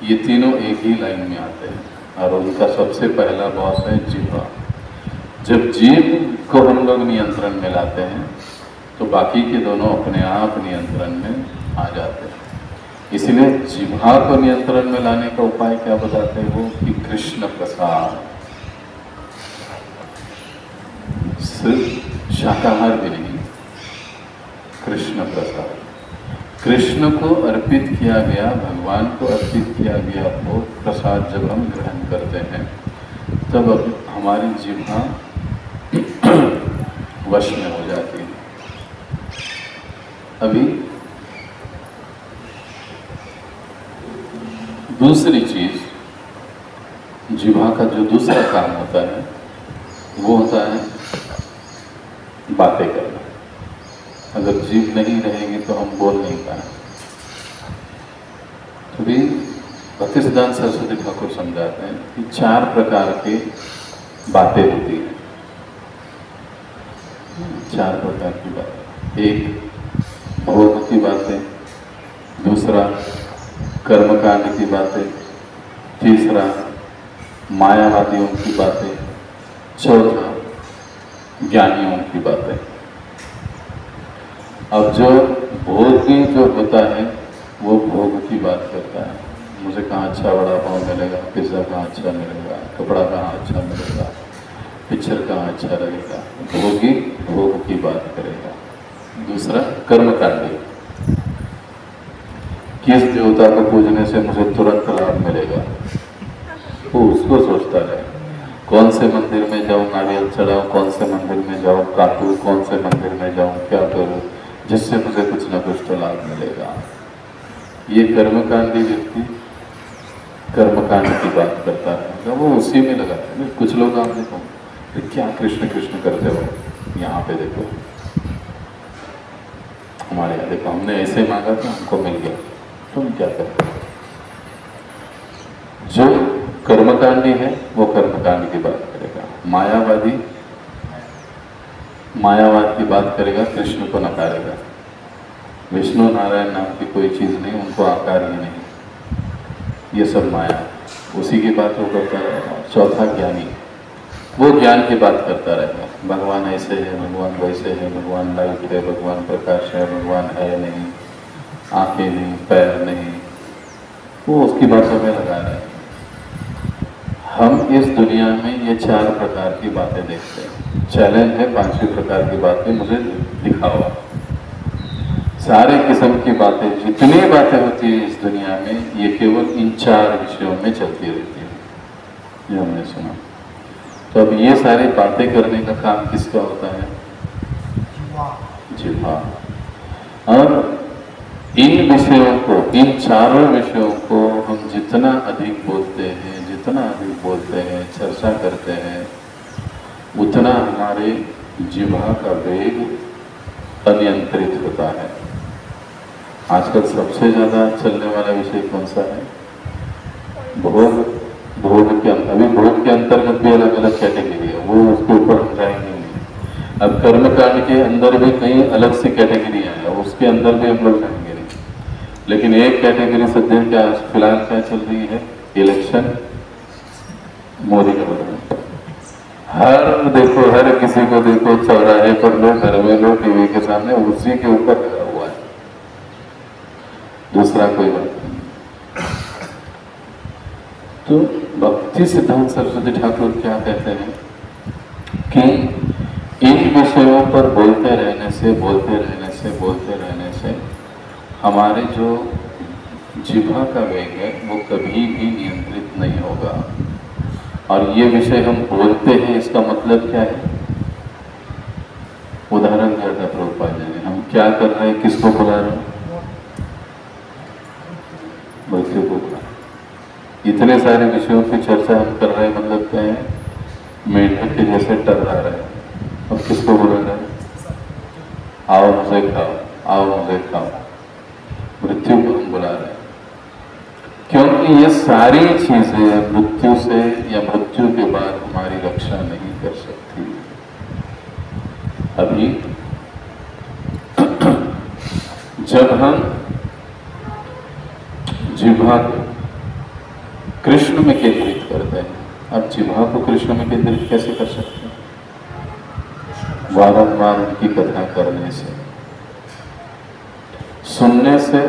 ये तीनों एक ही लाइन में आते हैं और उनका सबसे पहला बॉस है जिह्वा। जब जीभ को हम लोग नियंत्रण में लाते हैं तो बाकी के दोनों अपने आप नियंत्रण में आ जाते हैं। इसलिए जिह्वा को नियंत्रण में लाने का उपाय क्या बताते हैं वो? कि कृष्ण प्रसाद। सिर्फ शाकाहार भी नहीं, कृष्ण प्रसाद। कृष्ण को अर्पित किया गया, भगवान को अर्पित किया गया वो प्रसाद जब हम ग्रहण करते हैं तब हमारी जिह्वा वश में हो जाती है। अभी दूसरी चीज, जिह्वा का जो दूसरा काम होता है वो होता है बातें करना। अगर जीभ नहीं रहेगी तो हम बोल नहीं पाएंगे। तो भी भक्ति सिद्धांत सरस्वती ठाकुर समझाते हैं कि 4 प्रकार की बातें होती हैं। 4 प्रकार की बातें। एक भोग की बातें, दूसरा कर्मकांड की बातें, तीसरा मायावादियों की बातें, चौथा ज्ञानियों की बातें। अब जो भोगी जो होता है वो भोग की बात करता है। मुझे कहाँ अच्छा वड़ा पाव मिलेगा, पिज़्ज़ा कहाँ अच्छा मिलेगा, कपड़ा कहाँ अच्छा मिलेगा, पिक्चर कहाँ अच्छा लगेगा। भोगी भोग की बात करेगा। दूसरा कर्मकांडी, किस देवता को पूजने से मुझे तुरंत लाभ मिलेगा, वो उसको सोचता रहे। कौन से मंदिर में जाऊँ, नारियल चढ़ाऊँ, कौन से मंदिर में जाऊँ, काटूँ, कौन से मंदिर में जाऊँ, क्या करूँ जिससे मुझे कुछ न कुछ तो लाभ मिलेगा। ये कर्मकांडी व्यक्ति कर्मकांड की बात करता है, वो उसी में लगा है। कुछ लोग आप देखो क्या कृष्ण कृष्ण करते हो, यहाँ पे देखो हमारे यहाँ देखो, हमने ऐसे मांगा था हमको मिल गया, तुम क्या करते हो? जो कर्मकांडी है वो कर्मकांड की बात करेगा। मायावादी मायावाद की बात करेगा, कृष्ण को नकारेगा। विष्णु नारायण नाम की कोई चीज़ नहीं, उनको आकार ही नहीं, ये सब माया। उसी की बात वो करता रहेगा। चौथा ज्ञानी, वो ज्ञान की बात करता रहेगा, भगवान ऐसे है, भगवान वैसे है, भगवान लाइट है, भगवान प्रकाश है, भगवान है नहीं, आंखें नहीं, पैर नहीं, वो उसकी बातों में लगा रहे हैं। हम इस दुनिया में ये 4 प्रकार की बातें देखते हैं। चैलेंज है 5वीं प्रकार की बातें मुझे दिखाओ। सारे किस्म की बातें, जितनी बातें होती है इस दुनिया में, ये केवल इन 4 विषयों में चलती रहती है, ये हमने सुना। तो अब ये सारी बातें करने का काम किसका होता है? जिह्वा। और इन विषयों को, इन चारों विषयों को हम जितना अधिक बोलते हैं, चर्चा करते हैं, उतना हमारे जिह्वा का वेग अनियंत्रित होता है। आजकल सबसे ज़्यादा चलने वाला विषय कौन सा है? भोग। भोग के अभी भोग के अंतर्गत भी अलग अलग कैटेगरी है, वो उसके ऊपर हम जाएंगे नहीं। अब कर्मकांड के अंदर भी कई अलग सी कैटेगरियाँ हैं, उसके अंदर भी हम लोग जाएंगे नहीं। लेकिन एक कैटेगरी सज्जन क्या फिलहाल क्या चल रही है? Election, Modi government. हर किसी को देखो, चौराहे पर लो, घर में लो, टीवी के सामने, उसी के ऊपर लगा हुआ है, दूसरा कोई बात नहीं। तो भक्ति सिद्धांत सरस्वती ठाकुर क्या कहते हैं कि इन विषयों पर बोलते रहने से हमारे जो जिह्वा का वेग है वो कभी भी नियंत्रित नहीं होगा। और ये विषय हम बोलते हैं, इसका मतलब क्या है? उदाहरण दिया था प्रभुपाद जी ने। हम क्या कर रहे हैं, किसको बुला रहे हैं? मृत्यु को बुला। इतने सारे विषयों की चर्चा हम कर रहे हैं, मतलब क्या है? मेंढक के जैसे टर्रा रहे हैं। अब किसको बुला रहे हैं? आओ मुझे खाओ, आओ मुझे खाओ। मृत्यु को हम बुला रहे हैं, क्योंकि ये सारी चीजें मृत्यु से या मृत्यु के बाद हमारी रक्षा नहीं कर सकती। अभी जब हम जिह्वा को कृष्ण में केंद्रित करते हैं, अब जिह्वा को कृष्ण में केंद्रित कैसे कर सकते हैं? वारंवार उनकी कथा करने से, सुनने से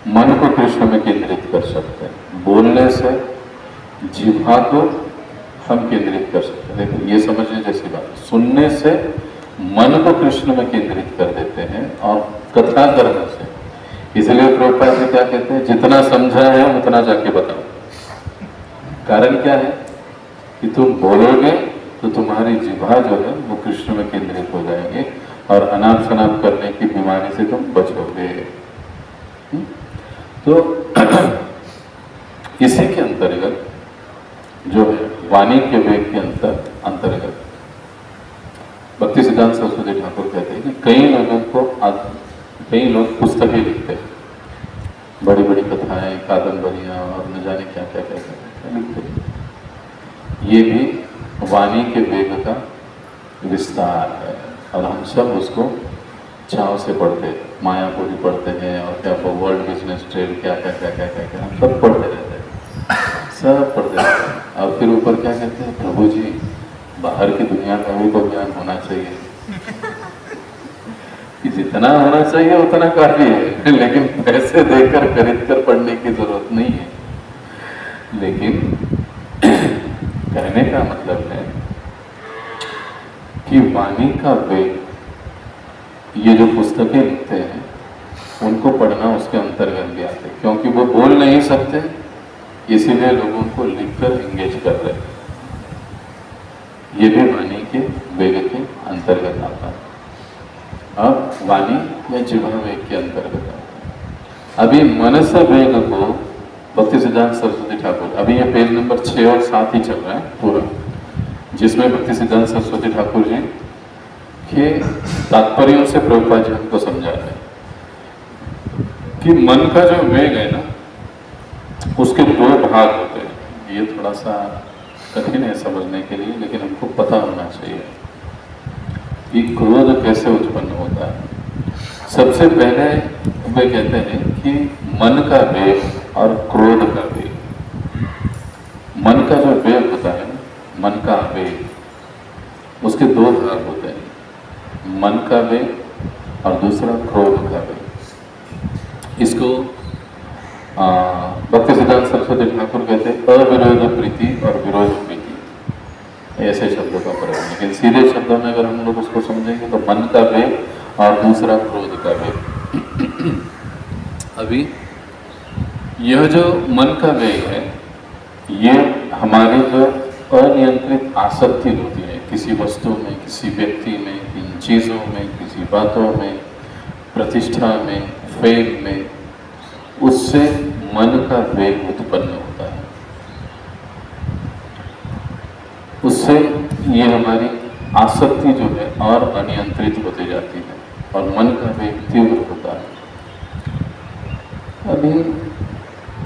मन को कृष्ण में केंद्रित कर सकते हैं, बोलने से जिह्वा को हम केंद्रित कर सकते हैं। देखो ये समझने जैसी बात, सुनने से मन को कृष्ण में केंद्रित कर देते हैं और कथा करने से। इसलिए प्रभुपाद जी क्या कहते हैं? जितना समझा है उतना जाके बताओ। कारण क्या है कि तुम बोलोगे तो तुम्हारी जिह्वा जो है वो कृष्ण में केंद्रित हो जाएंगे और अनाप शनाप करने की बीमारी से तुम बचोगे। तो इसी के अंतर्गत जो है वाणी के वेग के अंतर्गत भक्ति सिद्धांत सरस्वती ठाकुर कहते हैं कि कई लोग पुस्तकें लिखते हैं, बड़ी बड़ी कथाएं, कादंबरियां और न जाने क्या क्या लिखते हैं। ये भी वाणी के वेग का विस्तार है और हम सब उसको चाव से पढ़ते हैं। मायापुरी पढ़ते हैं और क्या वर्ल्ड बिजनेस ट्रेड क्या हम सब पढ़ते रहते हैं, सब पढ़ते रहते हैं। और फिर ऊपर क्या कहते हैं? प्रभु जी बाहर की दुनिया का भी तो ज्ञान होना चाहिए कि जितना होना चाहिए उतना काफी है, लेकिन पैसे देकर खरीद कर पढ़ने की जरूरत नहीं है। लेकिन कहने का मतलब है कि वाणी का वेग, ये जो पुस्तकें लिखते हैं उनको पढ़ना उसके अंतर्गत भी आते हैं, क्योंकि वो बोल नहीं सकते इसीलिए लोगों को लिखकर एंगेज कर रहे हैं। ये भी वाणी के वेग के अंतर्गत आता है। अब वाणी या जिह्वा वेग के अंतर्गत आता है। अभी मनस वेग को भक्ति सिद्धांत सरस्वती ठाकुर, अभी ये पेज नंबर 6 और 7 ही चल रहा है पूरा, जिसमें भक्ति सिद्धांत सरस्वती ठाकुर जी के तात्पर्यों से प्रभुपाद जी हमको समझा रहे हैं कि मन का जो वेग है ना, उसके 2 भाग होते हैं। ये थोड़ा सा कठिन है समझने के लिए, लेकिन हमको पता होना चाहिए कि क्रोध कैसे उत्पन्न होता है। सबसे पहले वे कहते हैं कि मन का वेग और क्रोध का वेग, का जो वेग होता है, मन का वेग, उसके दो भाग होते हैं, मन का वेग और दूसरा क्रोध का वेग। इसको भक्ति सिद्धांत सरस्वती ठाकुर कहते हैं अविरोध प्रीति और विरोध प्रीति, ऐसे शब्दों का प्रयोग। लेकिन सीधे शब्दों में अगर हम लोग उसको समझेंगे तो मन का वेग और दूसरा क्रोध का वेग। अभी यह जो मन का वेग है, ये हमारी जो अनियंत्रित आसक्ति होती है किसी वस्तु में, किसी व्यक्ति में, इन चीज़ों में, किसी बातों में, प्रतिष्ठा में, फेम में, उससे मन का वेग उत्पन्न होता है। उससे ये हमारी आसक्ति जो है और अनियंत्रित होती जाती है और मन का वेग तीव्र होता है। अभी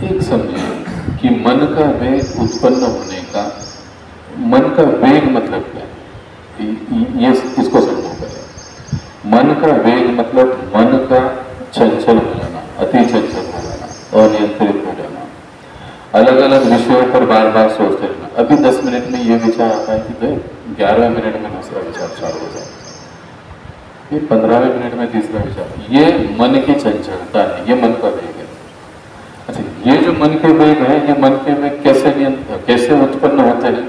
एक समझिए कि मन का वेग उत्पन्न होने का, मन का वेग मतलब क्या है, ये इसको समझो पहले। मन का वेग मतलब मन का चंचल हो जाना, अति चंचल हो जाना, अनियंत्रित हो जाना, अलग अलग विषयों पर बार बार सोचते रहना। अभी 10 मिनट में ये विचार आता है कि 11वें मिनट में दूसरा विचार चालू हो जाए, ये 15वें मिनट में तीसरा विचार। ये मन की चंचलता है, ये मन का वेग है। अच्छा, ये जो मन के वेग है, ये मन के वेग कैसे उत्पन्न होते हैं?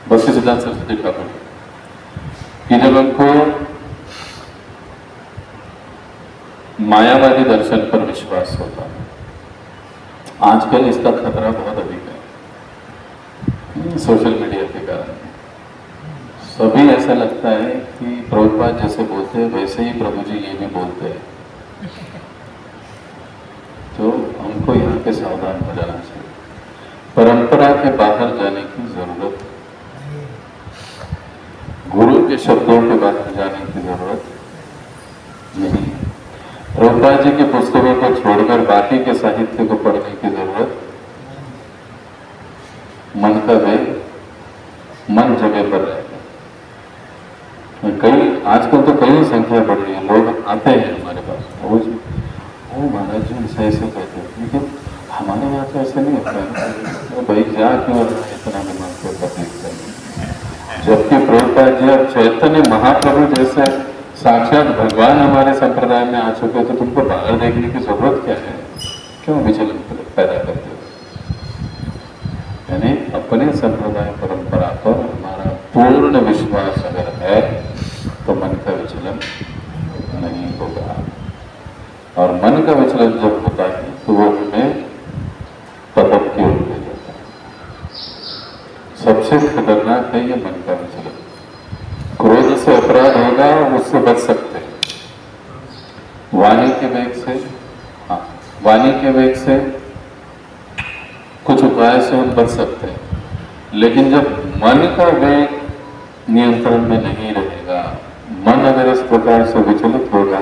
भक्ति सिद्धांत सरस्वती ठाकुर कि जब हमको मायावादी दर्शन पर विश्वास होता है, आजकल इसका खतरा बहुत अधिक है सोशल मीडिया के कारण। सभी ऐसा लगता है कि प्रभुपाद जैसे बोलते हैं वैसे ही प्रभु जी ये भी बोलते हैं, तो हमको यहाँ पे सावधान हो जाना चाहिए। परंपरा के बाहर जाने की जरूरत, गुरु के शब्दों के बाहर जाने की जरूरत नहीं है। प्रभुपाद जी की पुस्तकों को छोड़कर बाकी के साहित्य को पढ़ने की जरूरत, मन का वेग मन जगह पर रहेगा। कई आजकल तो कई संख्या बढ़ रही है, लोग आते हैं हमारे पास, वो महाराज जी ऐसे ऐसे कहते हैं, लेकिन हमारे यहाँ तो ऐसे नहीं होता है। तो भाई जा क्यों इतना दिमाग को तकलीफ करनी, जबकि प्रभुपाद जी और चैतन्य महाप्रभु जैसे साक्षात भगवान हमारे संप्रदाय में आ चुके, तो तुमको बाहर देखने की जरूरत क्या है? क्यों विचलन पैदा करते हो? यानी अपने संप्रदाय परंपरा पर हमारा पूर्ण विश्वास अगर है तो मन का विचलन नहीं होगा, और मन का विचलन जब होता है तो वो हमें पतन की ओर ले जाता है। सबसे खतरनाक है ये मन का विचलन। क्रोध से अपराध होगा, उससे बच सकते हैं वाणी के वेग से। हाँ, वाणी के वेग से कुछ उपाय से हम बच सकते हैं, लेकिन जब मन का वेग नियंत्रण में नहीं रहेगा, मन अगर इस प्रकार से विचलित होगा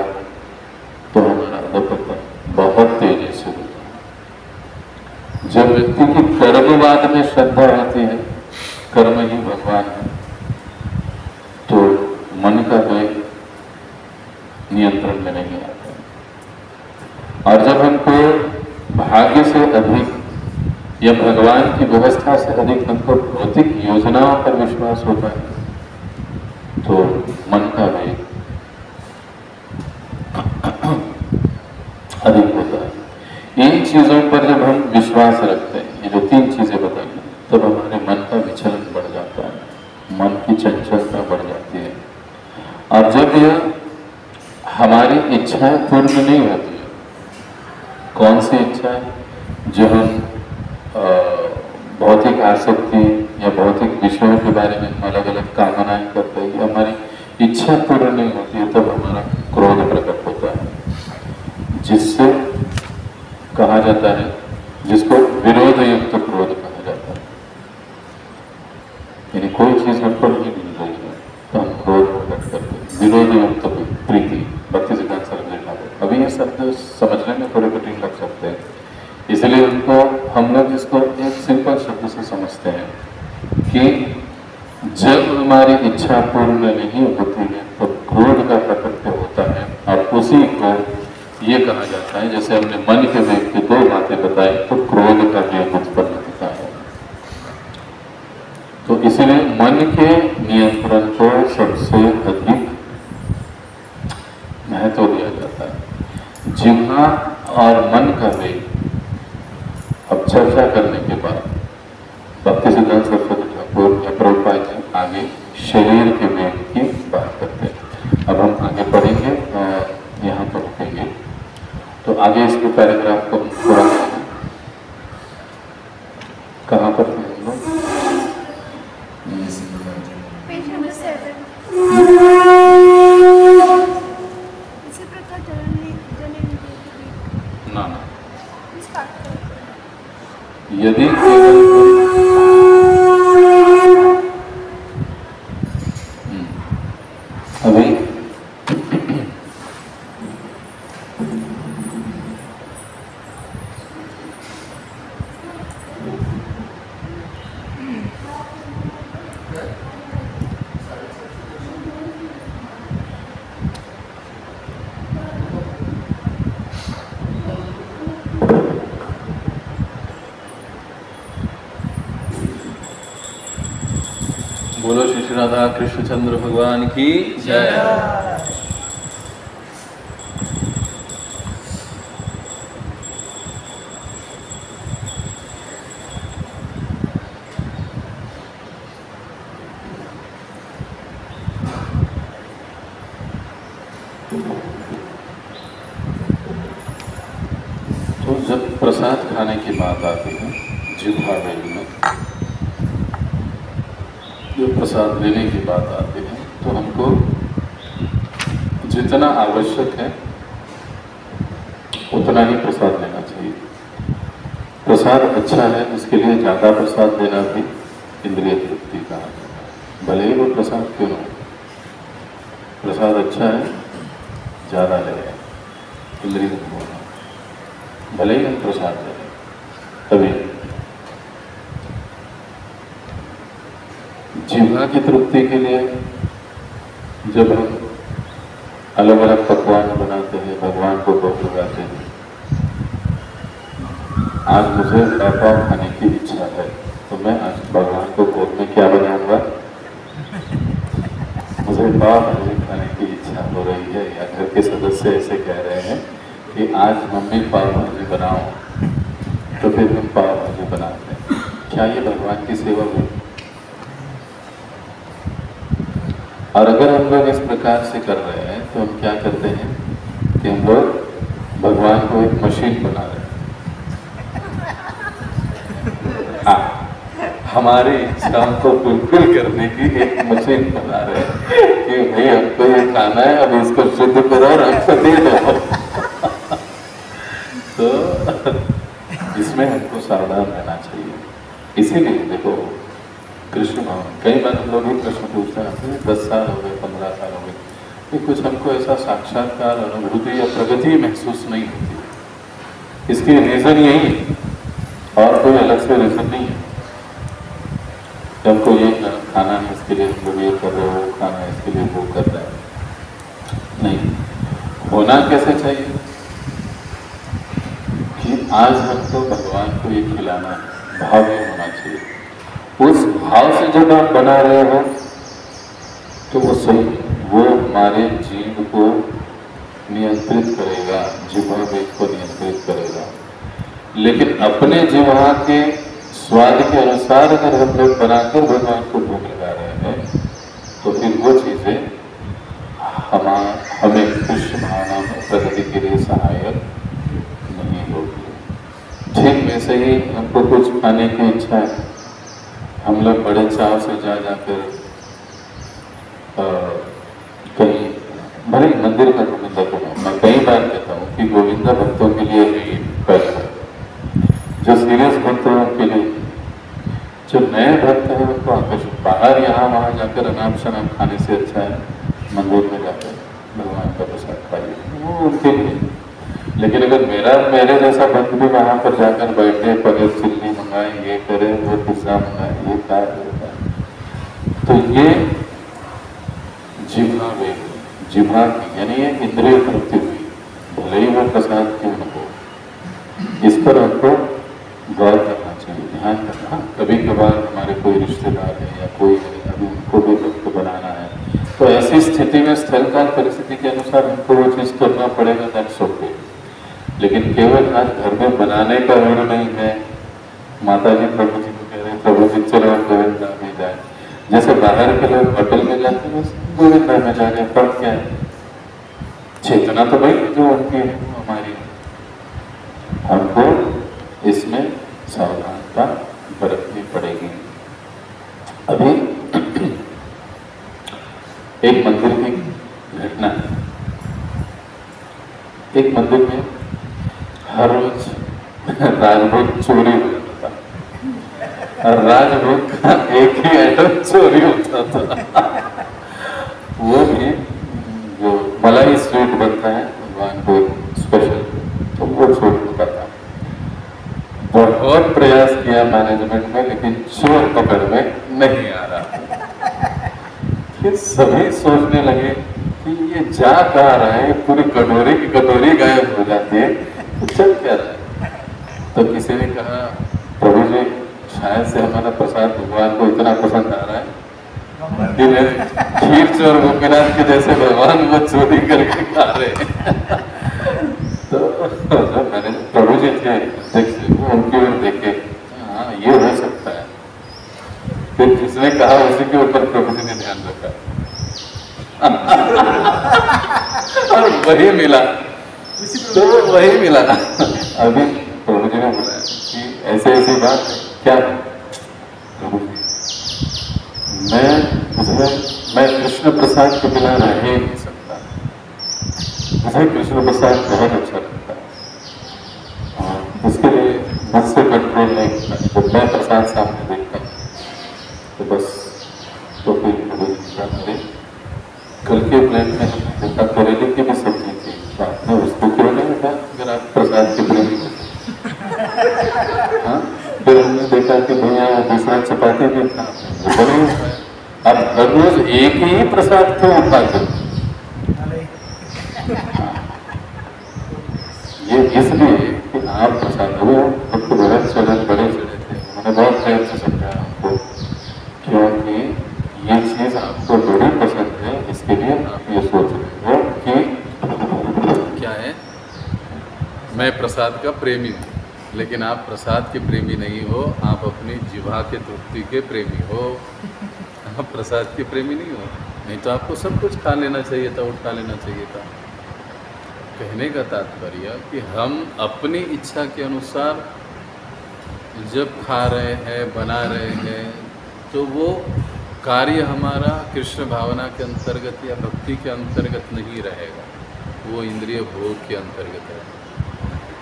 तो हमारा अधपतन बहुत तेजी से होता है। जब व्यक्ति की कर्मवाद में श्रद्धा रहती है, कर्म ही भगवान है, तो मन का वेग नियंत्रण में नहीं आता। और जब हमको भाग्य से अधिक या भगवान की व्यवस्था से अधिक हमको भौतिक योजनाओं पर विश्वास होता है, तो मन का वेग अधिक होता है। इन चीजों पर जब हम विश्वास रखते हैं, ये जो 3 चीजें बताई, तब हमारे मन का विचलन बढ़ जाता है, मन की चंचलता बढ़ जाती है। और जब यह हमारी इच्छाएं पूर्ण नहीं होती है, कौन सी इच्छाएं? जो हम भौतिक आसक्ति या भौतिक विषयों के बारे में अलग अलग कामनाएं करते हैं, हमारी इच्छा पूर्ण नहीं होती है, तब हमारा क्रोध प्रकट होता है, जिससे कहा जाता है, जिसको विरोध युक्त क्रोध कहा जाता है। यानी कोई चीज हमको नहीं मिल रही है तो हम क्रोध प्रकट करते हैं। विरोध युक्त प्रीति, भक्ति सिद्धांत सरस्वती ठाकुर। अभी ये शब्द समझने में थोड़े कठिन लग सकते हैं, इसलिए उनको हम लोग इसको एक सिंपल शब्द से समझते हैं कि जब हमारी इच्छा पूर्ण नहीं होती है तो क्रोध का प्रकट होता है, और उसी को ये कहा जाता है, जैसे हमने मन के वेग की 2 बातें बताई, तो क्रोध का वेग उत्पन्न होता है। इसलिए मन के नियंत्रण को सबसे अधिक महत्व दिया जाता है। जिह्वा और मन का वेग अब चर्चा करने के बाद भक्ति सिद्धांत सरस्वती ठाकुर या प्रभुपाद जी आगे शरीर के वेग की बात करते हैं। अब हम आगे पढ़ेंगे और यहाँ पर रुकेंगे, तो आगे इसके पैराग्राफ को पूरा करेंगे। कहाँ पर थे हम लोग? Page number 7। इसी प्रकार ना स्टार्ट करें। यदि केवल अभी बोलो श्री श्री राधा कृष्णचंद्र भगवान की जय। तो जब प्रसाद खाने की बात आती है जिह्वा वेग में, जो प्रसाद लेने की बात आती है, तो हमको जितना आवश्यक है उतना ही प्रसाद लेना चाहिए। प्रसाद अच्छा है इसके लिए ज़्यादा प्रसाद लेना भी इंद्रिय तृप्ति का है, भले ही वो प्रसाद क्यों ना हो। प्रसाद अच्छा है, ज़्यादा ले लें, इंद्रिय होना, भले ही हम प्रसाद ले लें। तभी जिह्वा की तृप्ति के लिए जब हम अलग अलग पकवान बनाते हैं, भगवान को भोग लगाते हैं। आज मुझे पाव खाने की इच्छा है, तो मैं आज भगवान को भोग में क्या बनाऊंगा? मुझे पाव भाजी खाने की इच्छा हो रही है, या घर के सदस्य ऐसे कह रहे हैं कि आज मम्मी पाव भाजी बनाओ, तो फिर हम पाव भाजी बनाते हैं। क्या ये भगवान की सेवा हुई? और अगर हम लोग इस प्रकार से कर रहे हैं तो हम क्या करते हैं कि हम लोग भगवान को एक मशीन बना रहे हैं। हाँ, हमारी इच्छाओं को फुलफिल करने की एक मशीन बना रहे हैं कि भाई हमको ये खाना है, अब इसको शुद्ध करो और हमको दे दो। तो इसमें हमको सावधान रहना चाहिए। इसीलिए देखो कृष्ण भगवान, कई बार हम लोग भी प्रश्न पूछते हैं, 10 साल हो गए, 15 साल हो गए, कि कुछ हमको ऐसा साक्षात्कार अनुभूति या प्रगति महसूस नहीं होती। इसकी रीज़न यही है और कोई अलग से रीज़न नहीं है। हमको ये खाना है इसके लिए हम लोग ये कर रहे हो, खाना है इसके लिए वो कर रहे हैं, नहीं। होना कैसे चाहिए कि आज हमको भगवान को ये खिलाना है, भाव ये होना चाहिए। उस भाव से जब आप बना रहे हो तो वो सही, वो हमारे जीव को नियंत्रित करेगा, जिह्वा वेग को नियंत्रित करेगा। लेकिन अपने जिह्वा के स्वाद के अनुसार अगर हम लोग बनाकर भगवान को भोग लगा रहे हैं तो फिर वो चीज़ें हमें कृष्ण भावना में प्रगति के लिए सहायक नहीं होगी। ठीक वैसे ही हमको कुछ खाने की इच्छा है, हम लोग बड़े चाव से जाकर कहीं भले मंदिर का गोविंदा को मैं कई बार कहता हूँ कि गोविंदा भक्तों के लिए ही बेस्ट है, जो सीरियस भक्त हैं उनके लिए। जो नए भक्त हैं उनको आकर्षित, बाहर यहाँ वहाँ जाकर अनाप शनाप खाने से अच्छा है मंदिर में जाकर भगवान का प्रसाद खाइए, वो उनके लिए। लेकिन अगर मेरे जैसा भक्त भी वहाँ पर जाकर बैठे, पनीर चिल्ली मंगाए, ये करे, वो पिज्जा मंगाए, ये खाए, तो ये जिह्वा वेग, जिह्वा की यानी ये इंद्रिय तृप्ति हुई, भले ही वो प्रसाद क्यों न हो। इस पर हमको गौर करना चाहिए, ध्यान करना। कभी कभार हमारे कोई रिश्तेदार है या कोई तो ऐसी स्थिति में स्थलकाल परिस्थिति के अनुसार हमको वो चीज़ करना पड़ेगा, दैट्स ओके। लेकिन केवल आज घर में बनाने का ऋण नहीं है। माता जी प्रभु जी को कह रहे हैं प्रभु जी चलो गोविंदा में जाए, जैसे बाहर के लोग होटल में जाते हैं गोविंदा में जा रहे हैं, फर्क क्या है? चेतना तो भाई जो उनकी है वो हमारी है। हमको इसमें सावधानता बरतनी पड़ेगी। अभी एक मंदिर की घटना है। एक मंदिर में हर रोज राजभोग चोरी हो जाता था और राजभोग का एक ही आइटम चोरी होता था। वो भी जो मलाई स्वीट बनता है भगवान को स्पेशल, तो वो चोरी होता था। बहुत प्रयास किया मैनेजमेंट में, लेकिन चोर पकड़ में नहीं आ रहा। फिर सभी सोचने लगे कि ये जा कहाँ रहा है, पूरी कटोरी की कटोरी गायब हो जाती है, तो चल क्या रहा है? तो किसी ने कहा प्रभु जी शायद से हमारा प्रसाद भगवान को इतना पसंद आ रहा है कि खीर चोर गोपीनाथ के जैसे भगवान वो चोरी करके खा रहे हैं। तो मैंने प्रभु जी थे वो उनकी ओर देखे, हाँ ये हो सकता है। फिर जिसने कहा उसी के ऊपर प्रभु जी ने ध्यान रखा और वही मिला, तो वही मिला। अभी प्रभु जी ने बोला कि ऐसे ऐसी बात क्या है? प्रभु जी मैं कृष्ण प्रसाद के बिना रह ही नहीं सकता। मुझे कृष्ण प्रसाद बहुत अच्छा लगता है और उसके लिए मुझसे कंट्रोल नहीं होता। जब मैं प्रसाद सामने देखता हूँ तो बस, तो फिर प्रभु जी कल के प्लेट में हमने देखा करेले की भी सब्जी थी, तो आपने उसको क्यों नहीं उठा अगर आप प्रसाद के प्रेमी थे? हाँ, फिर हमने देखा कि भैया दूसरा चपाती भी था, वो बने हुआ। अब हर रोज एक ही प्रसाद क्यों उठाते? ये इसलिए कि आप प्रसाद हुए तो बड़े चढ़े थे, उन्होंने बहुत प्रेम से समझाया आपको, क्योंकि ये चीज आपको बड़ी पसंद है, इसके लिए आप ये सोच रहे हो कि क्या है, मैं प्रसाद का प्रेमी हूँ। लेकिन आप प्रसाद के प्रेमी नहीं हो, आप अपनी जिह्वा के तृप्ति के प्रेमी हो। आप प्रसाद के प्रेमी नहीं हो, नहीं तो आपको सब कुछ खा लेना चाहिए था, उठा लेना चाहिए था। कहने का तात्पर्य कि हम अपनी इच्छा के अनुसार जब खा रहे हैं, बना रहे हैं, तो वो कार्य हमारा कृष्ण भावना के अंतर्गत या भक्ति के अंतर्गत नहीं रहेगा, वो इंद्रिय भोग के अंतर्गत है।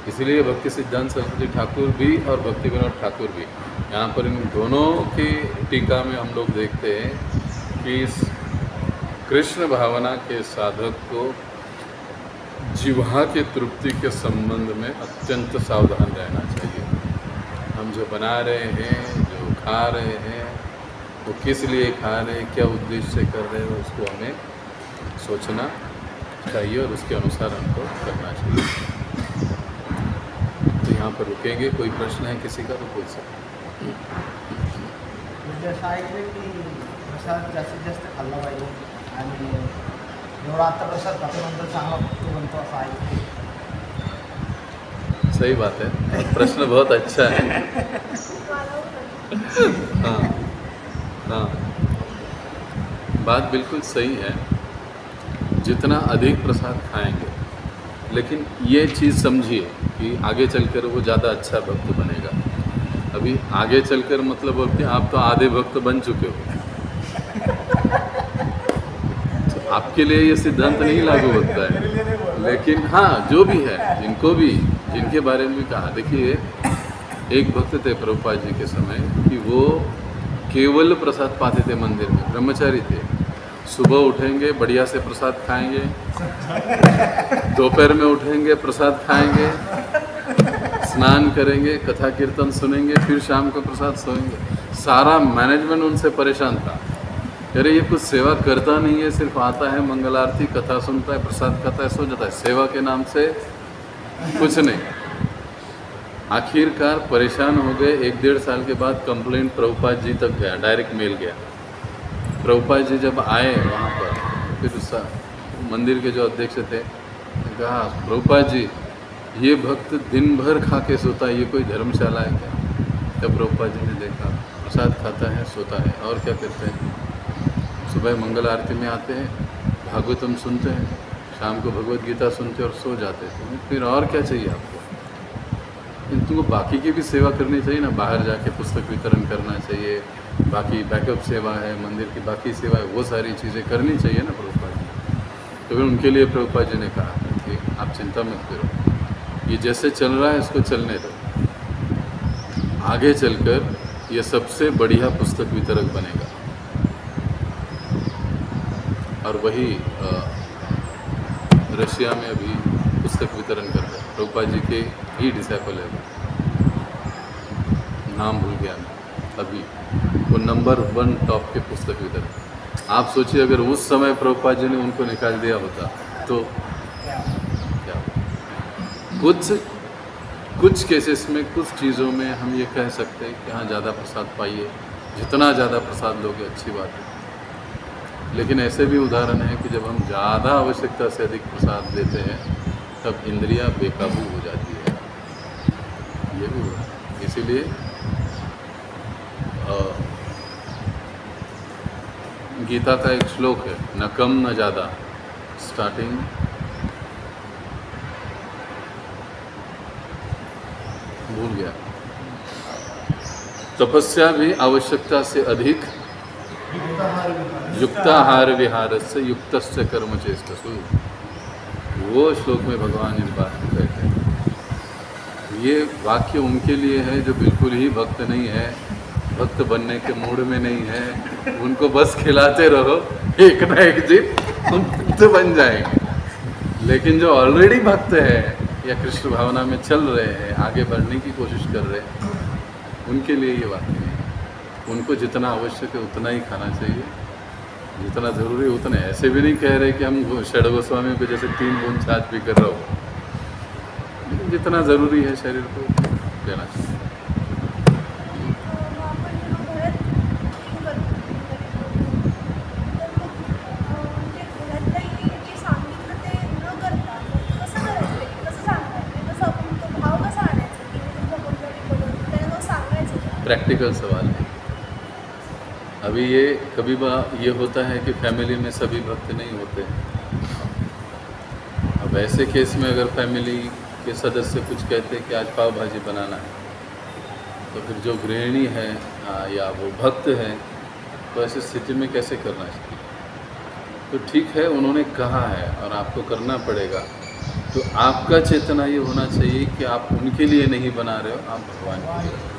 इसलिए भक्ति सिद्धांत सरस्वती ठाकुर भी और भक्ति विनोद ठाकुर भी, यहाँ पर इन दोनों की टीका में हम लोग देखते हैं कि इस कृष्ण भावना के साधक को जिह्वा की तृप्ति के संबंध में अत्यंत सावधान रहना चाहिए। हम जो बना रहे हैं, जो खा रहे हैं, वो किस लिए खा रहे हैं, क्या उद्देश्य से कर रहे हैं, उसको हमें सोचना चाहिए और उसके अनुसार हमको करना चाहिए। तो यहाँ पर रुकेंगे। कोई प्रश्न है किसी का तो पूछ सकते। जसं ऐकले की प्रसाद जास्तीत जास्त खाल्ला पाहिजे आणि एवढा आता प्रसाद खातो नंतर चांगला भक्त बनतो असं ऐकले। सही बात है, प्रश्न बहुत अच्छा है। हाँ हाँ, बात बिल्कुल सही है। जितना अधिक प्रसाद खाएंगे, लेकिन ये चीज़ समझिए कि आगे चलकर वो ज़्यादा अच्छा भक्त बनेगा। अभी आगे चलकर मतलब कि आप तो आधे भक्त बन चुके हो, तो आपके लिए ये सिद्धांत नहीं लागू होता है। लेकिन हाँ, जो भी है, जिनको भी, जिनके बारे में भी कहा, देखिए एक भक्त थे प्रभुपाद जी के समय कि वो केवल प्रसाद पाते थे मंदिर में, ब्रह्मचारी थे। सुबह उठेंगे बढ़िया से प्रसाद खाएंगे, दोपहर में उठेंगे प्रसाद खाएंगे, स्नान करेंगे, कथा कीर्तन सुनेंगे, फिर शाम को प्रसाद सोएंगे। सारा मैनेजमेंट उनसे परेशान था, अरे ये कुछ सेवा करता नहीं है, सिर्फ आता है मंगल आरती, कथा सुनता है, प्रसाद खाता है, सो जाता है, सेवा के नाम से कुछ नहीं। आखिरकार परेशान हो गए। 1-1.5 साल के बाद कंप्लेंट प्रभुपाद जी तक गया, डायरेक्ट मेल गया। प्रभुपाद जी जब आए वहाँ पर मंदिर के जो अध्यक्ष थे, कहा प्रभुपाद जी ये भक्त दिन भर खा के सोता है, ये कोई धर्मशाला है क्या? तब प्रभुपाद जी ने देखा प्रसाद खाता है, सोता है, और क्या करते हैं? सुबह मंगल आरती में आते हैं, भागवतम सुनते हैं, शाम को भगवत गीता सुनते और सो जाते हैं। फिर और क्या चाहिए आपको? तुमको बाकी की भी सेवा करनी चाहिए ना, बाहर जाके पुस्तक वितरण करना चाहिए, बाकी बैकअप सेवा है, मंदिर की बाकी सेवा है, वो सारी चीज़ें करनी चाहिए ना प्रभुपाद जी। तो फिर उनके लिए प्रभुपाद जी ने कहा कि आप चिंता मत करो, ये जैसे चल रहा है इसको चलने दो, आगे चलकर ये सबसे बढ़िया पुस्तक वितरक बनेगा। और वही रशिया में अभी पुस्तक वितरण कर रहे हैं, प्रभुपाद जी के ही डिसाइपल है, नाम भूल गया मैं अभी, वो नंबर 1 टॉप के पुस्तक वितरक। आप सोचिए अगर उस समय प्रभुपाद जी ने उनको निकाल दिया होता तो क्या? कुछ केसेस में, कुछ चीज़ों में हम ये कह सकते हैं कि हाँ ज़्यादा प्रसाद पाइए, जितना ज़्यादा प्रसाद लोगे अच्छी बात है। लेकिन ऐसे भी उदाहरण है कि जब हम ज़्यादा आवश्यकता से अधिक प्रसाद देते हैं तब इंद्रियां बेकाबू हो जाती है, ये भी हुआ। इसीलिए गीता का एक श्लोक है, न कम न ज़्यादा, स्टार्टिंग भूल गया, तपस्या भी आवश्यकता से अधिक, युक्ताहार विहारस्य युक्तस्य कर्म चेष्टसु। वो श्लोक में भगवान इस बात को कहते हैं। ये वाक्य उनके लिए है जो बिल्कुल ही भक्त नहीं है, भक्त बनने के मूड में नहीं है, उनको बस खिलाते रहो, एक ना एक दिन हम भक्त बन जाएंगे। लेकिन जो ऑलरेडी भक्त है या कृष्ण भावना में चल रहे हैं, आगे बढ़ने की कोशिश कर रहे हैं, उनके लिए ये वाक्य नहीं है। उनको जितना आवश्यक है उतना ही खाना चाहिए, जितना ज़रूरी उतना। ऐसे भी नहीं कह रहे कि हम षड गोस्वामी पे जैसे 3 बूंद छाछ पी कर रहो, लेकिन जितना ज़रूरी है शरीर को लेना चाहिए। प्रैक्टिकल सवाल है। अभी ये कभी ये होता है कि फैमिली में सभी भक्त नहीं होते। अब ऐसे केस में अगर फैमिली के सदस्य कुछ कहते हैं कि आज पाव भाजी बनाना है, तो फिर जो गृहिणी है या वो भक्त है, तो ऐसी स्थिति में कैसे करना चाहिए? तो ठीक है, उन्होंने कहा है और आपको करना पड़ेगा, तो आपका चेतना ये होना चाहिए कि आप उनके लिए नहीं बना रहे हो, आप भगवान के लिए।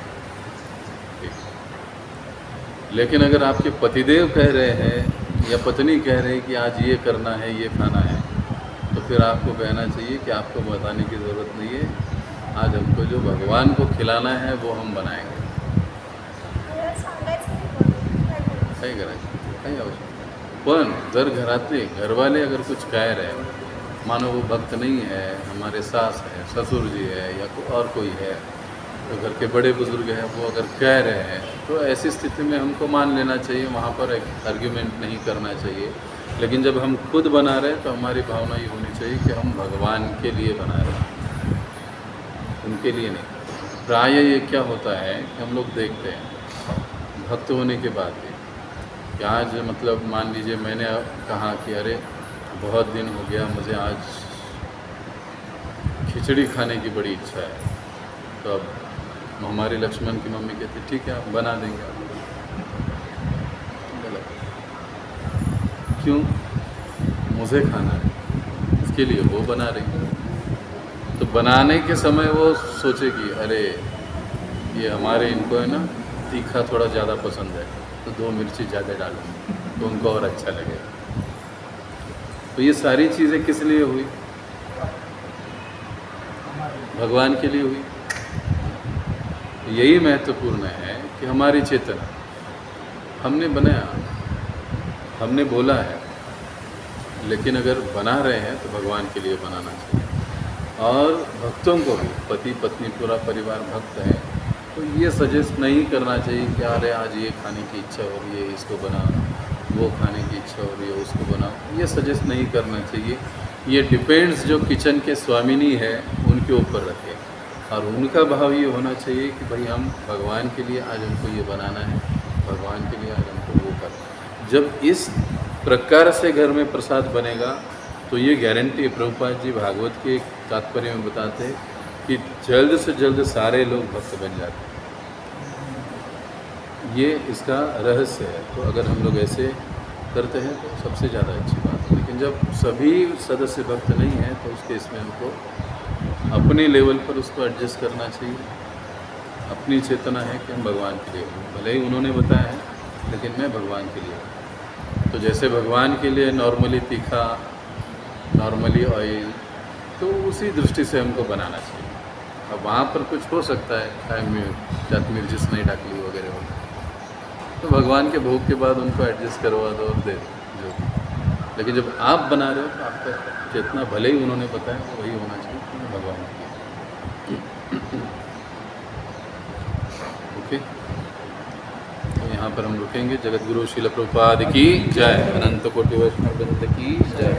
लेकिन अगर आपके पतिदेव कह रहे हैं या पत्नी कह रहे हैं कि आज ये करना है, ये खाना है, तो फिर आपको कहना चाहिए कि आपको बताने की ज़रूरत नहीं है, आज हमको जो भगवान को खिलाना है वो हम बनाएंगे। काही करायचं, काही आवश्यक। पण जर घरातले घरवाले अगर कुछ कह रहे हैं, मानो वो भक्त नहीं है, हमारे सास है, ससुर जी है या और कोई है, तो घर के बड़े बुजुर्ग हैं, वो अगर कह रहे हैं, तो ऐसी स्थिति में हमको मान लेना चाहिए, वहाँ पर एक आर्ग्यूमेंट नहीं करना चाहिए। लेकिन जब हम खुद बना रहे हैं तो हमारी भावना ये होनी चाहिए कि हम भगवान के लिए बना रहे हैं, उनके लिए नहीं। प्राय ये क्या होता है कि हम लोग देखते हैं भक्त होने के बाद भी कि आज मतलब मान लीजिए मैंने कहा कि अरे बहुत दिन हो गया, मुझे आज खिचड़ी खाने की बड़ी इच्छा है, तो अब हमारी लक्ष्मण की मम्मी कहती ठीक है आप बना देंगे। गलत। क्यों? मुझे खाना है, इसके लिए वो बना रही है। तो बनाने के समय वो सोचेगी अरे ये हमारे इनको है ना तीखा थोड़ा ज़्यादा पसंद है, तो 2 मिर्ची ज़्यादा डालूंगी तो उनको और अच्छा लगेगा। तो ये सारी चीज़ें किस लिए हुई? भगवान के लिए हुई। यही महत्वपूर्ण है कि हमारी चेतना, हमने बनाया, हमने बोला है, लेकिन अगर बना रहे हैं तो भगवान के लिए बनाना चाहिए। और भक्तों को भी, पति पत्नी पूरा परिवार भक्त है, तो ये सजेस्ट नहीं करना चाहिए कि अरे आज ये खाने की इच्छा हो रही है, इसको बना। वो खाने की इच्छा हो रही है उसको बनाओ, ये सजेस्ट नहीं करना चाहिए। ये डिपेंड्स जो किचन के स्वामिनी है उनके ऊपर रखे, और उनका भाव ये होना चाहिए कि भाई हम भगवान के लिए आज हमको ये बनाना है, भगवान के लिए आज हमको वो करना है। जब इस प्रकार से घर में प्रसाद बनेगा तो ये गारंटी है, प्रभुपाद जी भागवत के तात्पर्य में बताते हैं कि जल्द से जल्द सारे लोग भक्त बन जाते हैं। ये इसका रहस्य है। तो अगर हम लोग ऐसे करते हैं तो सबसे ज़्यादा अच्छी बात है। लेकिन जब सभी सदस्य भक्त नहीं हैं तो उसके इसमें हमको अपने लेवल पर उसको एडजस्ट करना चाहिए। अपनी चेतना है कि हम भगवान के लिए हूँ, भले ही उन्होंने बताया है लेकिन मैं भगवान के लिए हूँ। तो जैसे भगवान के लिए नॉर्मली तीखा, नॉर्मली ऑयल, तो उसी दृष्टि से हमको बनाना चाहिए। अब वहाँ पर कुछ हो सकता है टाइम में जात मिर्चिस नहीं डाकली वगैरह हो, तो भगवान के भोग के बाद उनको एडजस्ट करवा दो और दे दो जो भी। लेकिन जब आप बना रहे हो तो आपका जितना भले ही उन्होंने बताया वही होना चाहिए भगवान के लिए। ओके, तो यहाँ पर हम रुकेंगे। जगत गुरु श्रील प्रभुपाद की जय, अनंत कोटि वैष्णव वृंद की जय।